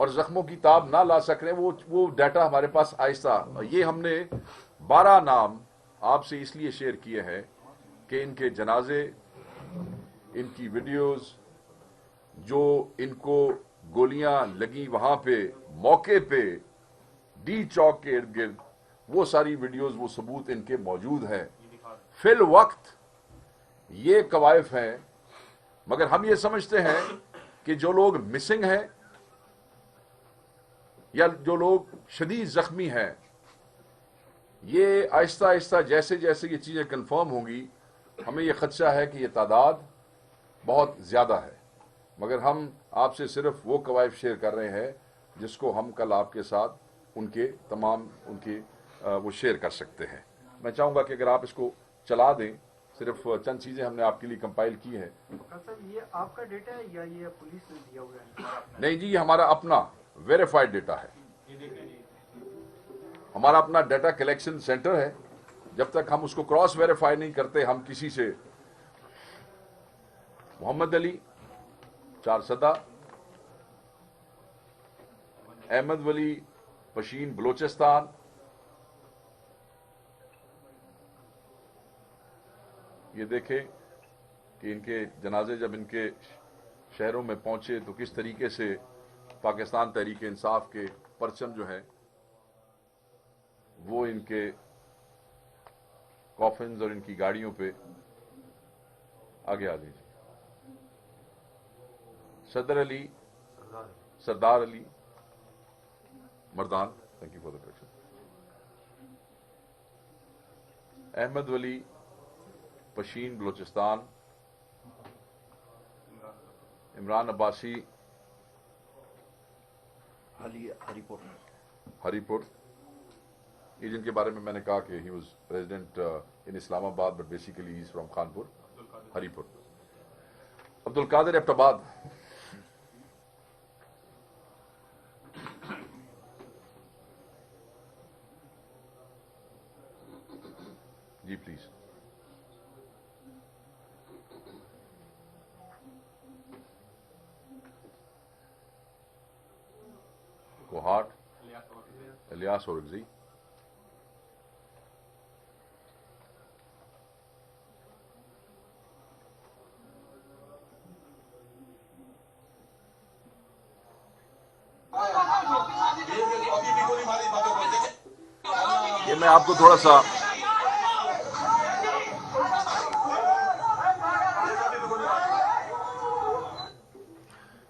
اور زخموں کی تاب نہ لا سک رہے وہ ڈیٹا ہمارے پاس آہستہ. یہ ہم نے 12 نام آپ سے اس لیے شیئر کیے ہیں کہ ان کے جنازے، ان کی ویڈیوز، جو ان کو گولیاں لگی وہاں پہ موقع پہ ڈی چوک کے ارد گرد، وہ ساری ویڈیوز، وہ ثبوت ان کے موجود ہیں. فی الوقت یہ کوائف ہیں، مگر ہم یہ سمجھتے ہیں کہ جو لوگ مسنگ ہیں یا جو لوگ شدید زخمی ہیں، یہ آہستہ آہستہ جیسے جیسے یہ چیزیں کنفرم ہوں گی، ہمیں یہ خدشہ ہے کہ یہ تعداد بہت زیادہ ہے. مگر ہم آپ سے صرف وہ کوائف شیئر کر رہے ہیں جس کو ہم کل آپ کے ساتھ ان کے تمام وہ شیئر کر سکتے ہیں. میں چاہوں گا کہ اگر آپ اس کو چلا دیں، صرف چند چیزیں ہم نے آپ کے لیے کمپائل کی ہیں. یہ آپ کا ڈیٹا ہے یا یہ پولیس نے دیا ہوا ہے؟ نہیں جی، یہ ہمارا اپنا ویریفائڈ ڈیٹا ہے. ہمارا اپنا ڈیٹا کلیکشن سینٹر ہے. جب تک ہم اس کو کراس ویریفائی نہیں کرتے، ہم کسی سے محمد علی 4 سدہ، احمد ولی پشین بلوچستان، یہ دیکھیں کہ ان کے جنازے جب ان کے شہروں میں پہنچے تو کس طریقے سے پاکستان تحریک انصاف کے پرچم جو ہے وہ ان کے کافنز اور ان کی گاڑیوں پہ آگے آ دیجیے. Sardar Ali Mardan, thank you for the correction. Ahmed Wali Pishin Balochistan, Imran Abbasi ہری پور، یہ جن کے بارے میں نے کہا کہ he was resident in Islamabad but basically he is from Khanpur, Haripur. Abdul Qadir Abbottabad, ji please. Kohat, Ilyas Orakzai, یہ میں آپ کو تھوڑا سا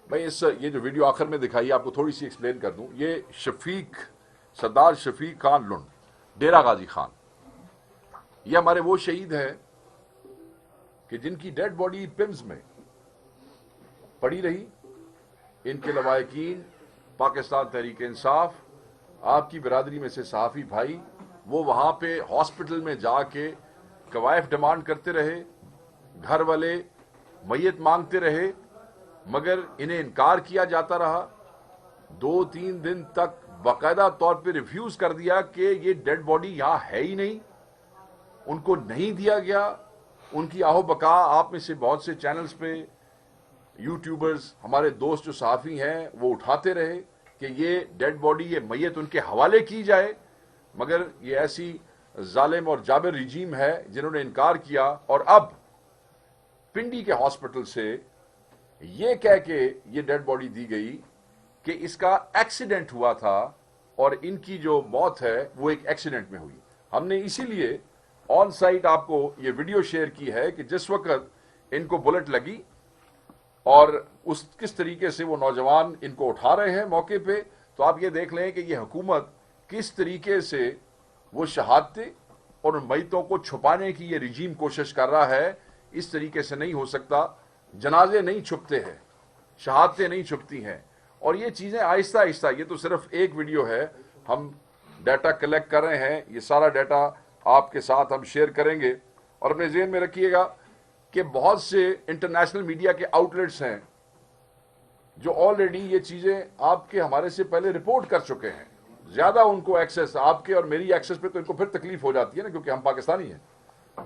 میں یہ جو ویڈیو آخر میں دکھائی آپ کو تھوڑی سی ایکسپلین کر دوں. یہ سردار شفیق خان لنڈ، ڈیرہ غازی خان، یہ ہمارے وہ شہید ہیں کہ جن کی ڈیڈ باڈی پمز میں پڑی رہی. ان کے لواحقین، پاکستان تحریک انصاف، آپ کی برادری میں سے صحافی بھائی، وہ وہاں پہ ہاسپٹل میں جا کے کوائف ڈیمانڈ کرتے رہے، گھر والے میت مانگتے رہے، مگر انہیں انکار کیا جاتا رہا. 2-3 دن تک باقاعدہ طور پہ ریفیوز کر دیا کہ یہ ڈیڈ باڈی یہاں ہے ہی نہیں، ان کو نہیں دیا گیا. ان کی آہو بقا آپ میں سے بہت سے چینلز پہ یوٹیوبرز، ہمارے دوست جو صحافی ہیں، وہ اٹھاتے رہے کہ یہ ڈیڈ باڈی، یہ میت ان کے حوالے کی جائے، مگر یہ ایسی ظالم اور جابر رجیم ہے جنہوں نے انکار کیا. اور اب پنڈی کے ہاسپٹل سے یہ کہہ کے یہ ڈیڈ باڈی دی گئی کہ اس کا ایکسیڈنٹ ہوا تھا اور ان کی جو موت ہے وہ ایک ایکسیڈنٹ میں ہوئی. ہم نے اسی لیے آن سائٹ آپ کو یہ ویڈیو شیئر کی ہے کہ جس وقت ان کو بلٹ لگی اور کس طریقے سے وہ نوجوان ان کو اٹھا رہے ہیں موقع پہ، تو آپ یہ دیکھ لیں کہ یہ حکومت کس طریقے سے وہ شہادتیں اور ان میتوں کو چھپانے کی یہ رجیم کوشش کر رہا ہے. اس طریقے سے نہیں ہو سکتا. جنازے نہیں چھپتے ہیں، شہادتیں نہیں چھپتی ہیں، اور یہ چیزیں آہستہ آہستہ، یہ تو صرف ایک ویڈیو ہے، ہم ڈیٹا کلیکٹ کر رہے ہیں. یہ سارا ڈیٹا آپ کے ساتھ ہم شیئر کریں گے. اور اپنے ذہن میں رکھیے گا کہ بہت سے انٹرنیشنل میڈیا کے آؤٹ لیٹس ہیں جو آلریڈی یہ چیزیں آپ کے ہمارے سے پہلے رپورٹ کر چکے ہیں. زیادہ ان کو ایکسس، آپ کے اور میری ایکسس پہ تو ان کو پھر تکلیف ہو جاتی ہے نا، کیونکہ ہم پاکستانی ہیں.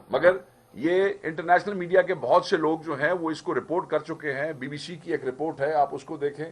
مگر یہ انٹرنیشنل میڈیا کے بہت سے لوگ جو ہیں وہ اس کو رپورٹ کر چکے ہیں. بی بی سی کی ایک رپورٹ ہے، آپ اس کو دیکھیں.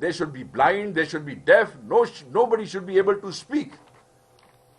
they should be blind, they should be deaf, nobody should be able to speak.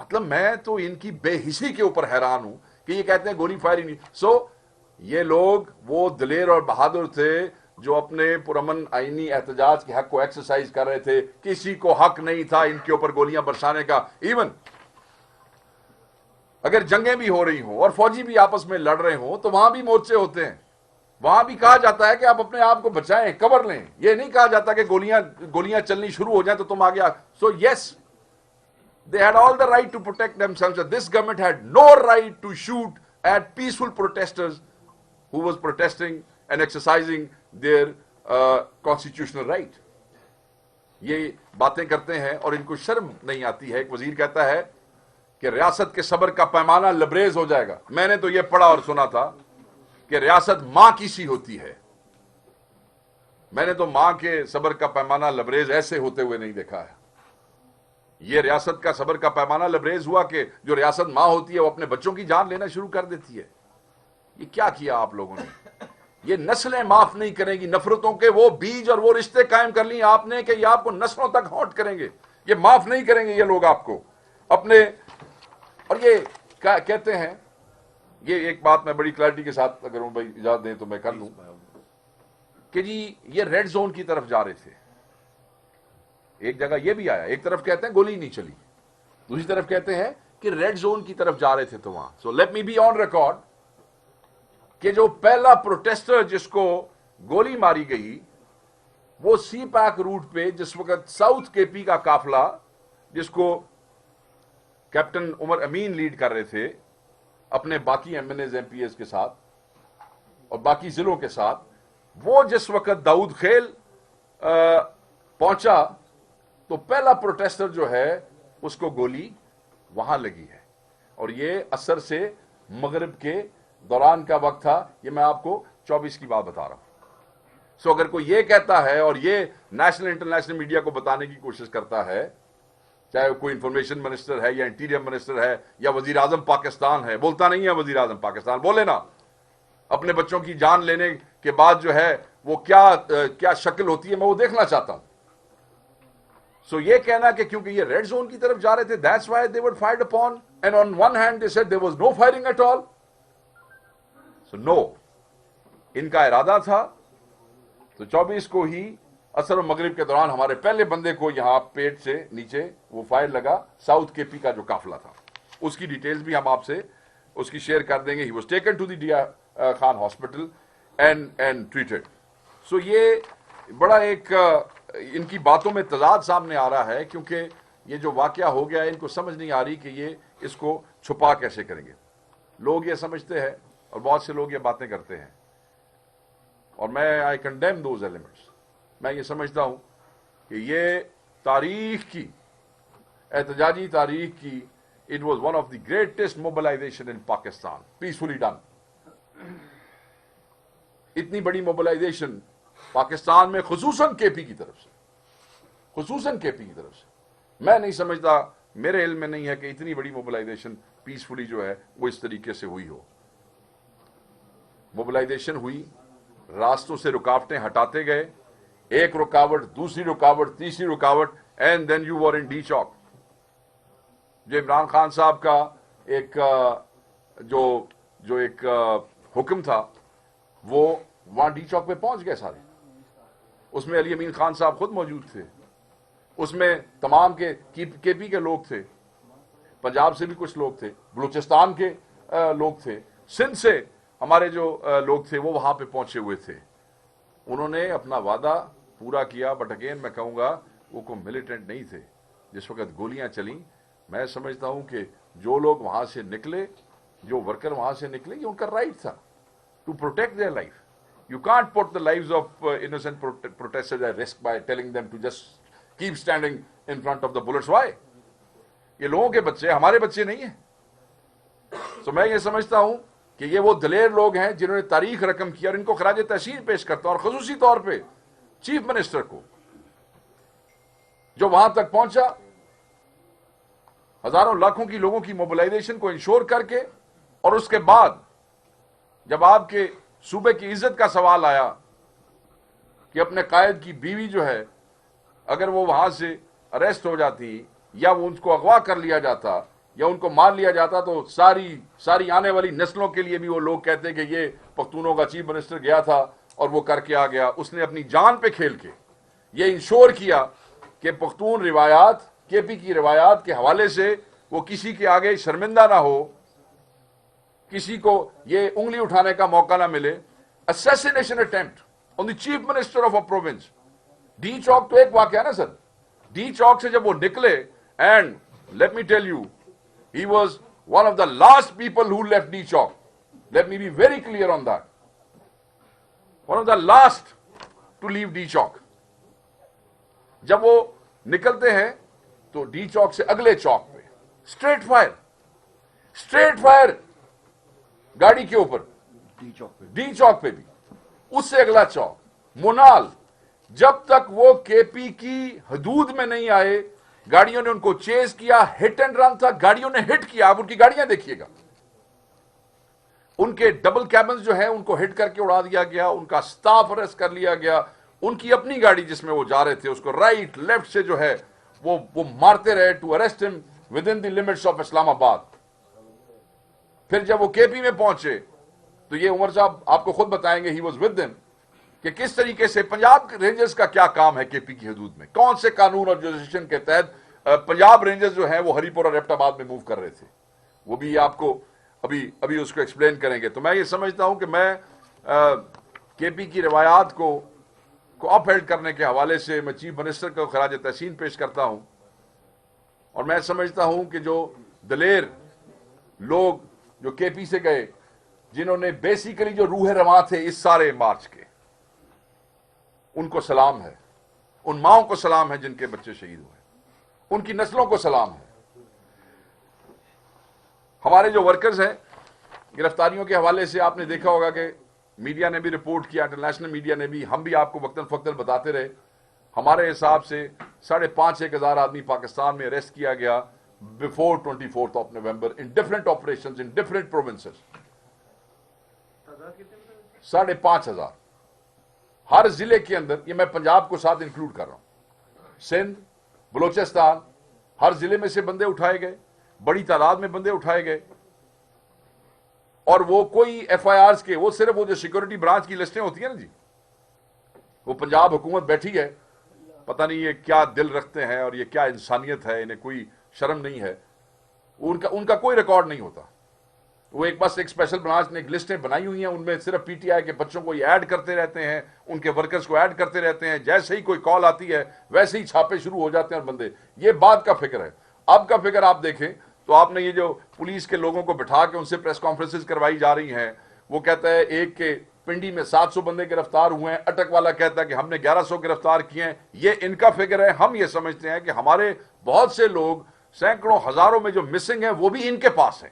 مطلب میں تو ان کی بے حسی کے اوپر حیران ہوں کہ یہ کہتے ہیں گولی فائر ہی نہیں. سو یہ لوگ وہ دلیر اور بہادر تھے جو اپنے پرامن آئینی احتجاج کے حق کو ایکسرسائز کر رہے تھے. کسی کو حق نہیں تھا ان کے اوپر گولیاں برسانے کا. ایون اگر جنگیں بھی ہو رہی ہوں اور فوجی بھی آپس میں لڑ رہے ہوں تو وہاں بھی مورچے ہوتے ہیں. وہاں بھی کہا جاتا ہے کہ آپ اپنے آپ کو بچائیں, کور لیں. یہ نہیں کہا جاتا کہ گولیاں چلنی شروع ہو جائیں تو تم آگے. سو یس, they had all the right to protect themselves. This government had no right to shoot at peaceful protesters who was protesting and exercising their constitutional right. یہ باتیں کرتے ہیں اور ان کو شرم نہیں آتی ہے. ایک وزیر کہتا ہے کہ ریاست کے صبر کا پیمانہ لبریز ہو جائے گا. میں نے تو یہ پڑھا اور سنا تھا کہ ریاست ماں کی سی ہوتی ہے. میں نے تو ماں کے صبر کا پیمانہ لبریز ایسے ہوتے ہوئے نہیں دیکھا ہے. یہ ریاست کا صبر کا پیمانہ لبریز ہوا کہ جو ریاست ماں ہوتی ہے وہ اپنے بچوں کی جان لینا شروع کر دیتی ہے. یہ کیا کیا آپ لوگوں نے؟ یہ نسلیں معاف نہیں کریں گی. نفرتوں کے وہ بیج اور وہ رشتے قائم کر لی آپ نے کہ یہ آپ کو نسلوں تک ہانٹ کریں گے. یہ معاف نہیں کریں گے یہ لوگ آپ کو اپنے. اور یہ کہتے ہیں, یہ ایک بات میں بڑی کلیئرٹی کے ساتھ اگر بھائی اجازت دیں تو میں کر لوں کہ جی یہ ریڈ زون کی طرف جا رہے تھے. ایک جگہ یہ بھی آیا, ایک طرف کہتے ہیں گولی نہیں چلی, دوسری طرف کہتے ہیں کہ ریڈ زون کی طرف جا رہے تھے تو وہاں. So let me be on record کہ جو پہلا پروٹیسٹر جس کو گولی ماری گئی وہ سی پیک روٹ پہ جس وقت ساؤتھ کے پی کا قافلہ جس کو کیپٹن عمر امین لیڈ کر رہے تھے اپنے باقی MNAs MPAs کے ساتھ اور باقی ضلعوں کے ساتھ, وہ جس وقت داؤد خیل پہنچا تو پہلا پروٹیسٹر جو ہے اس کو گولی وہاں لگی ہے. اور یہ اثر سے مغرب کے دوران کا وقت تھا. یہ میں آپ کو 24 کی بات بتا رہا ہوں. سو اگر کوئی یہ کہتا ہے اور یہ نیشنل انٹرنیشنل میڈیا کو بتانے کی کوشش کرتا ہے, چاہے کوئی انفارمیشن منسٹر ہے یا انٹیریئر منسٹر ہے یا وزیر اعظم پاکستان ہے, بولتا نہیں ہے وزیر اعظم پاکستان, بولے نا. اپنے بچوں کی جان لینے کے بعد جو ہے وہ کیا شکل ہوتی ہے میں وہ دیکھنا چاہتا ہوں. سو یہ کہنا کہ کیونکہ یہ ریڈ زون کی طرف جا رہے تھے that's why they were fired upon, and on one hand they said there was no firing at all. So no, ان کا ارادہ تھا. تو 24 کو ہی اثر و مغرب کے دوران ہمارے پہلے بندے کو یہاں پیٹ سے نیچے وہ فائر لگا. ساؤتھ کے پی کا جو قافلہ تھا اس کی ڈیٹیلز بھی ہم آپ سے اس کی شیئر کر دیں گے. He was taken to the Dia Khan Hospital and treated. So یہ بڑا ایک ان کی باتوں میں تضاد سامنے آ رہا ہے کیونکہ یہ جو واقعہ ہو گیا ہے ان کو سمجھ نہیں آ رہی کہ یہ اس کو چھپا کیسے کریں گے. لوگ یہ سمجھتے ہیں اور بہت سے لوگ یہ باتیں کرتے ہیں اور میں آئی کنڈیم دوز ایلیمنٹس. میں یہ سمجھتا ہوں کہ یہ تاریخ کی احتجاجی تاریخ کی it was one of the greatest mobilization in Pakistan, peacefully done. اتنی بڑی موبلائزیشن پاکستان میں خصوصاً کے پی کی طرف سے میں نہیں سمجھتا, میرے علم میں نہیں ہے کہ اتنی بڑی موبلائزیشن پیسفلی جو ہے وہ اس طریقے سے ہوئی ہو. موبلائزیشن ہوئی, راستوں سے رکاوٹیں ہٹاتے گئے, ایک رکاوٹ, دوسری رکاوٹ, تیسری رکاوٹ, and then you were in D Chowk. جو عمران خان صاحب کا ایک جو ایک حکم تھا وہ وہاں ڈی چوک پہ پہنچ گئے سارے. اس میں علی امین خان صاحب خود موجود تھے, اس میں تمام کے پی کے لوگ تھے, پنجاب سے بھی کچھ لوگ تھے, بلوچستان کے لوگ تھے, سندھ سے ہمارے جو لوگ تھے وہ وہاں پہ پہنچے ہوئے تھے. انہوں نے اپنا وعدہ پورا کیا, بٹ اگین میں کہوں گا وہ کوئی ملیٹنٹ نہیں تھے. جس وقت گولیاں چلیں میں سمجھتا ہوں کہ جو لوگ وہاں سے نکلے, جو ورکر وہاں سے نکلے, یہ ان کا رائٹ تھا to protect their life. You can't put the lives of innocent protesters at risk by telling them to just keep standing in front of the bullets. Why? یہ لوگوں کے بچے ہمارے بچے نہیں ہیں. تو میں یہ سمجھتا ہوں کہ یہ وہ دلیر لوگ ہیں جنہوں نے تاریخ رقم کی, اور ان کو خراج تحسین پیش کرتا ہوں, اور خصوصی طور پہ چیف منسٹر کو جو وہاں تک پہنچا, ہزاروں لاکھوں کی لوگوں کی موبلائزیشن کو انشور کر کے, اور اس کے بعد جب آپ کے صوبے کی عزت کا سوال آیا کہ اپنے قائد کی بیوی جو ہے اگر وہ وہاں سے اریسٹ ہو جاتی یا وہ ان کو اغوا کر لیا جاتا یا ان کو مار لیا جاتا تو ساری آنے والی نسلوں کے لیے بھی وہ لوگ کہتے کہ یہ پختونوں کا چیف منسٹر گیا تھا اور وہ کر کے آ گیا. اس نے اپنی جان پہ کھیل کے یہ انشور کیا کہ پختون روایات, کے پی کی روایات کے حوالے سے وہ کسی کے آگے شرمندہ نہ ہو, کسی کو یہ انگلی اٹھانے کا موقع نہ ملے. Assassination attempt on the chief minister of a province. D چوک تو ایک واقعہ نا سر, ڈی چوک سے جب وہ نکلے, and let me tell you, he was one of the last people who left D Chowk. Let me be very clear on that. One of the last to leave D Chowk. جب وہ نکلتے ہیں تو D چوک سے اگلے چوک پہ street fire گاڑی کے اوپر, ڈی چوک پہ بھی, اس سے اگلا چوک مونال. جب تک وہ کے پی کی حدود میں نہیں آئے, گاڑیوں نے ان کو چیز کیا, ہٹ اینڈ رن تھا, گاڑیوں نے ہٹ کیا. آپ ان کی گاڑیاں دیکھیے گا, ان کے ڈبل کیبنز جو ہیں ان کو ہٹ کر کے اڑا دیا گیا, ان کا سٹاف اریسٹ کر لیا گیا. ان کی اپنی گاڑی جس میں وہ جا رہے تھے اس کو رائٹ لیفٹ سے جو ہے وہ مارتے رہے to arrest him within the limits of Islamabad. پھر جب وہ کے پی میں پہنچے تو یہ عمر صاحب آپ کو خود بتائیں گے, ہی واز ود دیم, کہ کس طریقے سے پنجاب رینجرز کا کیا کام ہے کے پی کی حدود میں, کون سے قانون اور جوریسڈکشن کے تحت پنجاب رینجرز جو ہیں وہ ہری پور اور ایبٹ آباد میں موو کر رہے تھے. وہ بھی آپ کو ابھی اس کو ایکسپلین کریں گے. تو میں یہ سمجھتا ہوں کہ میں کے پی کی روایات کو اپ ہیلڈ کرنے کے حوالے سے میں چیف منسٹر کو خراج تحسین پیش کرتا ہوں. اور میں سمجھتا ہوں کہ جو دلیر لوگ جو کے پی سے گئے, جنہوں نے بیسیکلی جو روح رواں تھے اس سارے مارچ کے, ان کو سلام ہے, ان ماؤں کو سلام ہے جن کے بچے شہید ہوئے, ان کی نسلوں کو سلام ہے. ہمارے جو ورکرز ہیں گرفتاریوں کے حوالے سے آپ نے دیکھا ہوگا کہ میڈیا نے بھی رپورٹ کیا, انٹرنیشنل میڈیا نے بھی, ہم بھی آپ کو وقتاً فوقتاً بتاتے رہے. ہمارے حساب سے 5,500-6,000 آدمی پاکستان میں اریسٹ کیا گیا before 24th of November in different operations in different provinces. 5,500 ہر ضلع کے اندر. یہ میں پنجاب کو ساتھ انکلوڈ کر رہا ہوں, سندھ, بلوچستان, ہر ضلع میں سے بندے اٹھائے گئے, بڑی تعداد میں بندے اٹھائے گئے. اور وہ کوئی ایف آئی آرز کے, وہ صرف وہ جو سیکورٹی برانچ کی لسٹیں ہوتی ہیں نا جی, وہ پنجاب حکومت بیٹھی ہے, پتہ نہیں یہ کیا دل رکھتے ہیں اور یہ کیا انسانیت ہے, انہیں کوئی شرم نہیں ہے, ان کا کوئی ریکارڈ نہیں ہوتا. وہ ایک اسپیشل برانچ نے ایک لسٹیں بنائی ہوئی ہیں, ان میں صرف پی ٹی آئی کے بچوں کو یہ ایڈ کرتے رہتے ہیں, ان کے ورکرز کو ایڈ کرتے رہتے ہیں, جیسے ہی کوئی کال آتی ہے ویسے ہی چھاپے شروع ہو جاتے ہیں اور بندے. یہ بات کا فکر ہے. اب کا فکر آپ دیکھیں تو آپ نے یہ جو پولیس کے لوگوں کو بٹھا کے ان سے پریس کانفرنسز کروائی جا رہی ہیں, وہ کہتا ہے ایک کے پنڈی میں 700 بندے گرفتار ہوئے ہیں, اٹک والا کہتا ہے کہ ہم نے 1100 گرفتار کیے ہیں. یہ ان کا فکر ہے. ہم یہ سمجھتے ہیں کہ ہمارے بہت سے لوگ, سینکڑوں ہزاروں میں جو مسنگ ہیں وہ بھی ان کے پاس ہیں.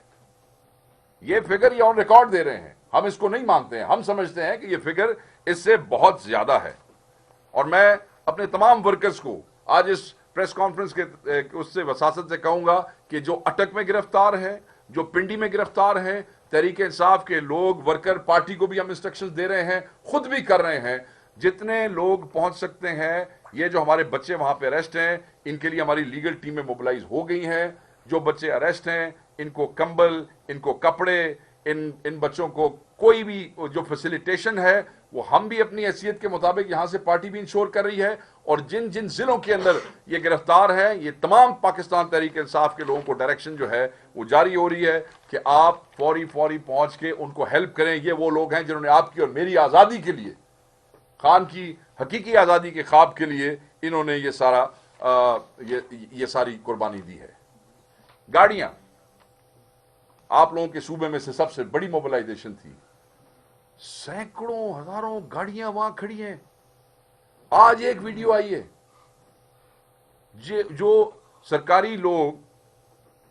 یہ فگر یہ آن ریکارڈ دے رہے ہیں, ہم اس کو نہیں مانتے ہیں. ہم سمجھتے ہیں کہ یہ فگر اس سے بہت زیادہ ہے. اور میں اپنے تمام ورکرز کو آج اس پریس کانفرنس کے اس سے وساست سے کہوں گا کہ جو اٹک میں گرفتار ہیں, جو پنڈی میں گرفتار ہیں, تحریک انصاف کے لوگ, ورکر پارٹی کو بھی ہم انسٹرکشنز دے رہے ہیں, خود بھی کر رہے ہیں. جتنے لوگ پہنچ سکتے ہیں, یہ جو ہمارے بچے وہاں پہ اریسٹ ہیں, ان کے لیے ہماری لیگل ٹیمیں موبلائز ہو گئی ہیں. جو بچے اریسٹ ہیں ان کو کمبل, ان کو کپڑے, ان بچوں کو کوئی بھی جو فیسیلیٹیشن ہے وہ ہم بھی اپنی حیثیت کے مطابق یہاں سے پارٹی بھی انشور کر رہی ہے. اور جن جن ضلعوں کے اندر یہ گرفتار ہے, یہ تمام پاکستان تحریک انصاف کے لوگوں کو ڈائریکشن جو ہے وہ جاری ہو رہی ہے کہ آپ فوری پہنچ کے ان کو ہیلپ کریں. یہ وہ لوگ ہیں جنہوں نے آپ کی اور میری آزادی کے لیے, خان کی حقیقی آزادی کے خواب کے لیے, انہوں نے یہ ساری قربانی دی ہے. گاڑیاں آپ لوگوں کے صوبے میں سے سب سے بڑی موبلائزیشن تھی. سینکڑوں ہزاروں گاڑیاں وہاں کھڑی ہیں. آج ایک ویڈیو آئی ہے جو سرکاری لوگ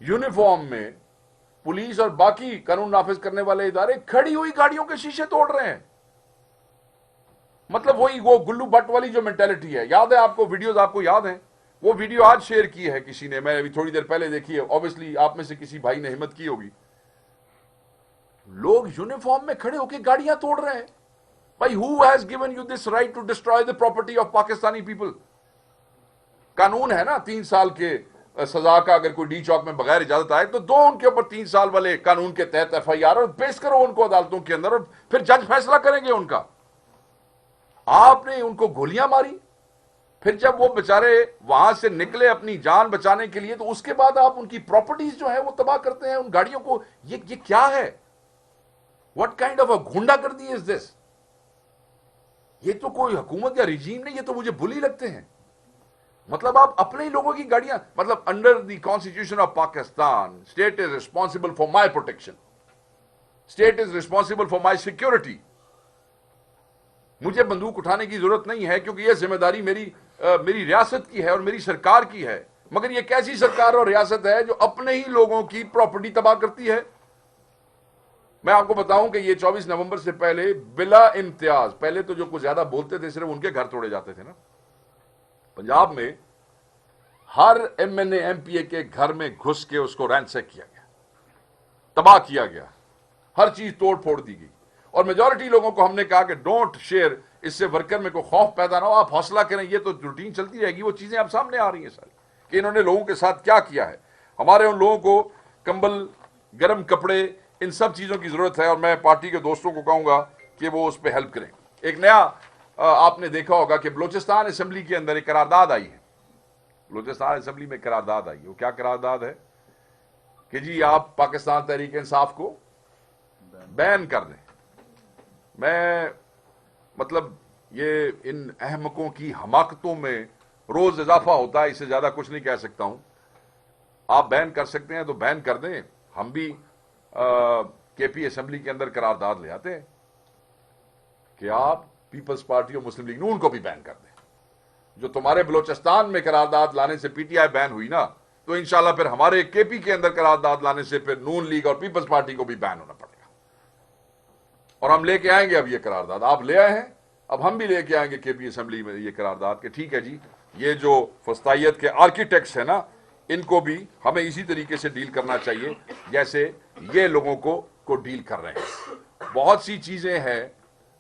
یونیفارم میں, پولیس اور باقی قانون نافذ کرنے والے ادارے کھڑی ہوئی گاڑیوں کے شیشے توڑ رہے ہیں. مطلب وہی وہ گلو بٹ والی جو مینٹالٹی ہے. یاد ہے آپ کو ویڈیوز, آپ کو یاد ہیں وہ ویڈیو آج شیئر کی ہے کسی نے, میں نے ابھی تھوڑی دیر پہلے دیکھی ہے, obviously آپ میں سے کسی بھائی نے ہمت کی ہوگی. لوگ یونیفارم میں کھڑے ہو کے گاڑیاں توڑ رہے ہیں. بھائی who has given you this right to destroy the property of Pakistani people? قانون ہے نا 3 سال کے سزا کا اگر کوئی ڈی چوک میں بغیر اجازت آئے تو دو ان کے اوپر 3 سال والے قانون کے تحت ایف آئی آر اور پیش کرو ان کو عدالتوں کے اندر، اور پھر جج فیصلہ کریں گے ان کا۔ آپ نے ان کو گولیاں ماری، پھر جب وہ بیچارے وہاں سے نکلے اپنی جان بچانے کے لیے تو اس کے بعد آپ ان کی پراپرٹیز جو ہے وہ تباہ کرتے ہیں، ان گاڑیوں کو۔ یہ کیا ہے؟ واٹ کائنڈ آف اے گھونڈا گردی از دس؟ یہ تو کوئی حکومت یا رجیم نہیں، یہ تو مجھے بلی لگتے ہیں۔ مطلب آپ اپنے ہی لوگوں کی گاڑیاں، مطلب under the constitution of Pakistan state is responsible for my protection, state is responsible for my security. مجھے بندوق اٹھانے کی ضرورت نہیں ہے کیونکہ یہ ذمہ داری میری ریاست کی ہے اور میری سرکار کی ہے، مگر یہ کیسی سرکار اور ریاست ہے جو اپنے ہی لوگوں کی پراپرٹی تباہ کرتی ہے؟ میں آپ کو بتاؤں کہ یہ 24 نومبر سے پہلے بلا امتیاز، پہلے تو جو کچھ زیادہ بولتے تھے صرف ان کے گھر توڑے جاتے تھے نا، پنجاب میں ہر M N A M P A کے گھر میں گھس کے اس کو رینسیک کیا گیا، تباہ کیا گیا، ہر چیز توڑ پھوڑ دی گئی، اور میجورٹی لوگوں کو ہم نے کہا کہ ڈونٹ شیئر، اس سے ورکر میں کوئی خوف پیدا نہ ہو، آپ حوصلہ کریں، یہ تو روٹین چلتی رہے گی۔ وہ چیزیں اب سامنے آ رہی ہیں ساری کہ انہوں نے لوگوں کے ساتھ کیا کیا ہے۔ ہمارے ان لوگوں کو کمبل، گرم کپڑے، ان سب چیزوں کی ضرورت ہے، اور میں پارٹی کے دوستوں کو کہوں گا کہ وہ اس پہ ہیلپ کریں۔ ایک نیا آپ نے دیکھا ہوگا کہ بلوچستان اسمبلی کے اندر ایک قرارداد آئی ہے، بلوچستان اسمبلی میں قرارداد آئی ہے۔ وہ کیا قرارداد ہے کہ جی آپ پاکستان تحریک انصاف کو بین کر دیں۔ میں مطلب یہ ان احمقوں کی حماقتوں میں روز اضافہ ہوتا ہے، اس سے زیادہ کچھ نہیں کہہ سکتا ہوں۔ آپ بین کر سکتے ہیں تو بین کر دیں، ہم بھی کے پی اسمبلی کے اندر قرارداد لے آتے ہیں کہ آپ پیپلز پارٹی اور مسلم لیگ نون کو بھی بین کر دیں۔ جو تمہارے بلوچستان میں قرارداد لانے سے پی ٹی آئی بین ہوئی نا، تو انشاءاللہ پھر ہمارے کے پی کے اندر قرارداد لانے سے پھر نون لیگ اور پیپلز پارٹی کو بھی بین ہونا پڑے گا، اور ہم لے کے آئیں گے۔ اب یہ قرارداد آپ لے آئے ہیں، اب ہم بھی لے کے آئیں گے کے پی اسمبلی میں یہ قرارداد کہ ٹھیک ہے جی، یہ جو فسطائیت کے آرکیٹیکٹس ہیں نا، ان کو بھی ہمیں اسی طریقے سے ڈیل کرنا چاہیے جیسے یہ لوگوں کو ڈیل کر رہے ہیں۔ بہت سی چیزیں ہیں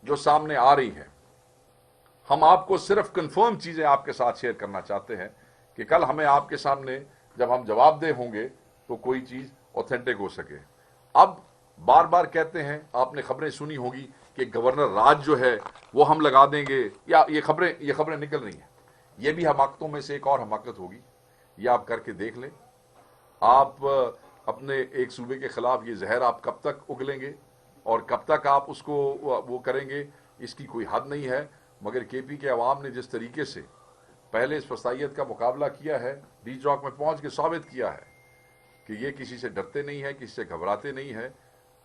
جو سامنے آ رہی ہیں، ہم آپ کو صرف کنفرم چیزیں آپ کے ساتھ شیئر کرنا چاہتے ہیں کہ کل ہمیں آپ کے سامنے جب ہم جواب دہ ہوں گے تو کوئی چیز اوتھینٹک ہو سکے۔ اب بار بار کہتے ہیں، آپ نے خبریں سنی ہوگی کہ گورنر راج جو ہے وہ ہم لگا دیں گے، یا یہ خبریں نکل رہی ہیں۔ یہ بھی حماقتوں میں سے ایک اور حماقت ہوگی، یہ آپ کر کے دیکھ لیں۔ آپ اپنے ایک صوبے کے خلاف یہ زہر آپ کب تک اگلیں گے اور کب تک آپ اس کو وہ کریں گے، اس کی کوئی حد نہیں ہے۔ مگر کے پی کے عوام نے جس طریقے سے پہلے اس فسطائیت کا مقابلہ کیا ہے، ڈی چوک میں پہنچ کے ثابت کیا ہے کہ یہ کسی سے ڈرتے نہیں ہیں، کسی سے گھبراتے نہیں ہیں،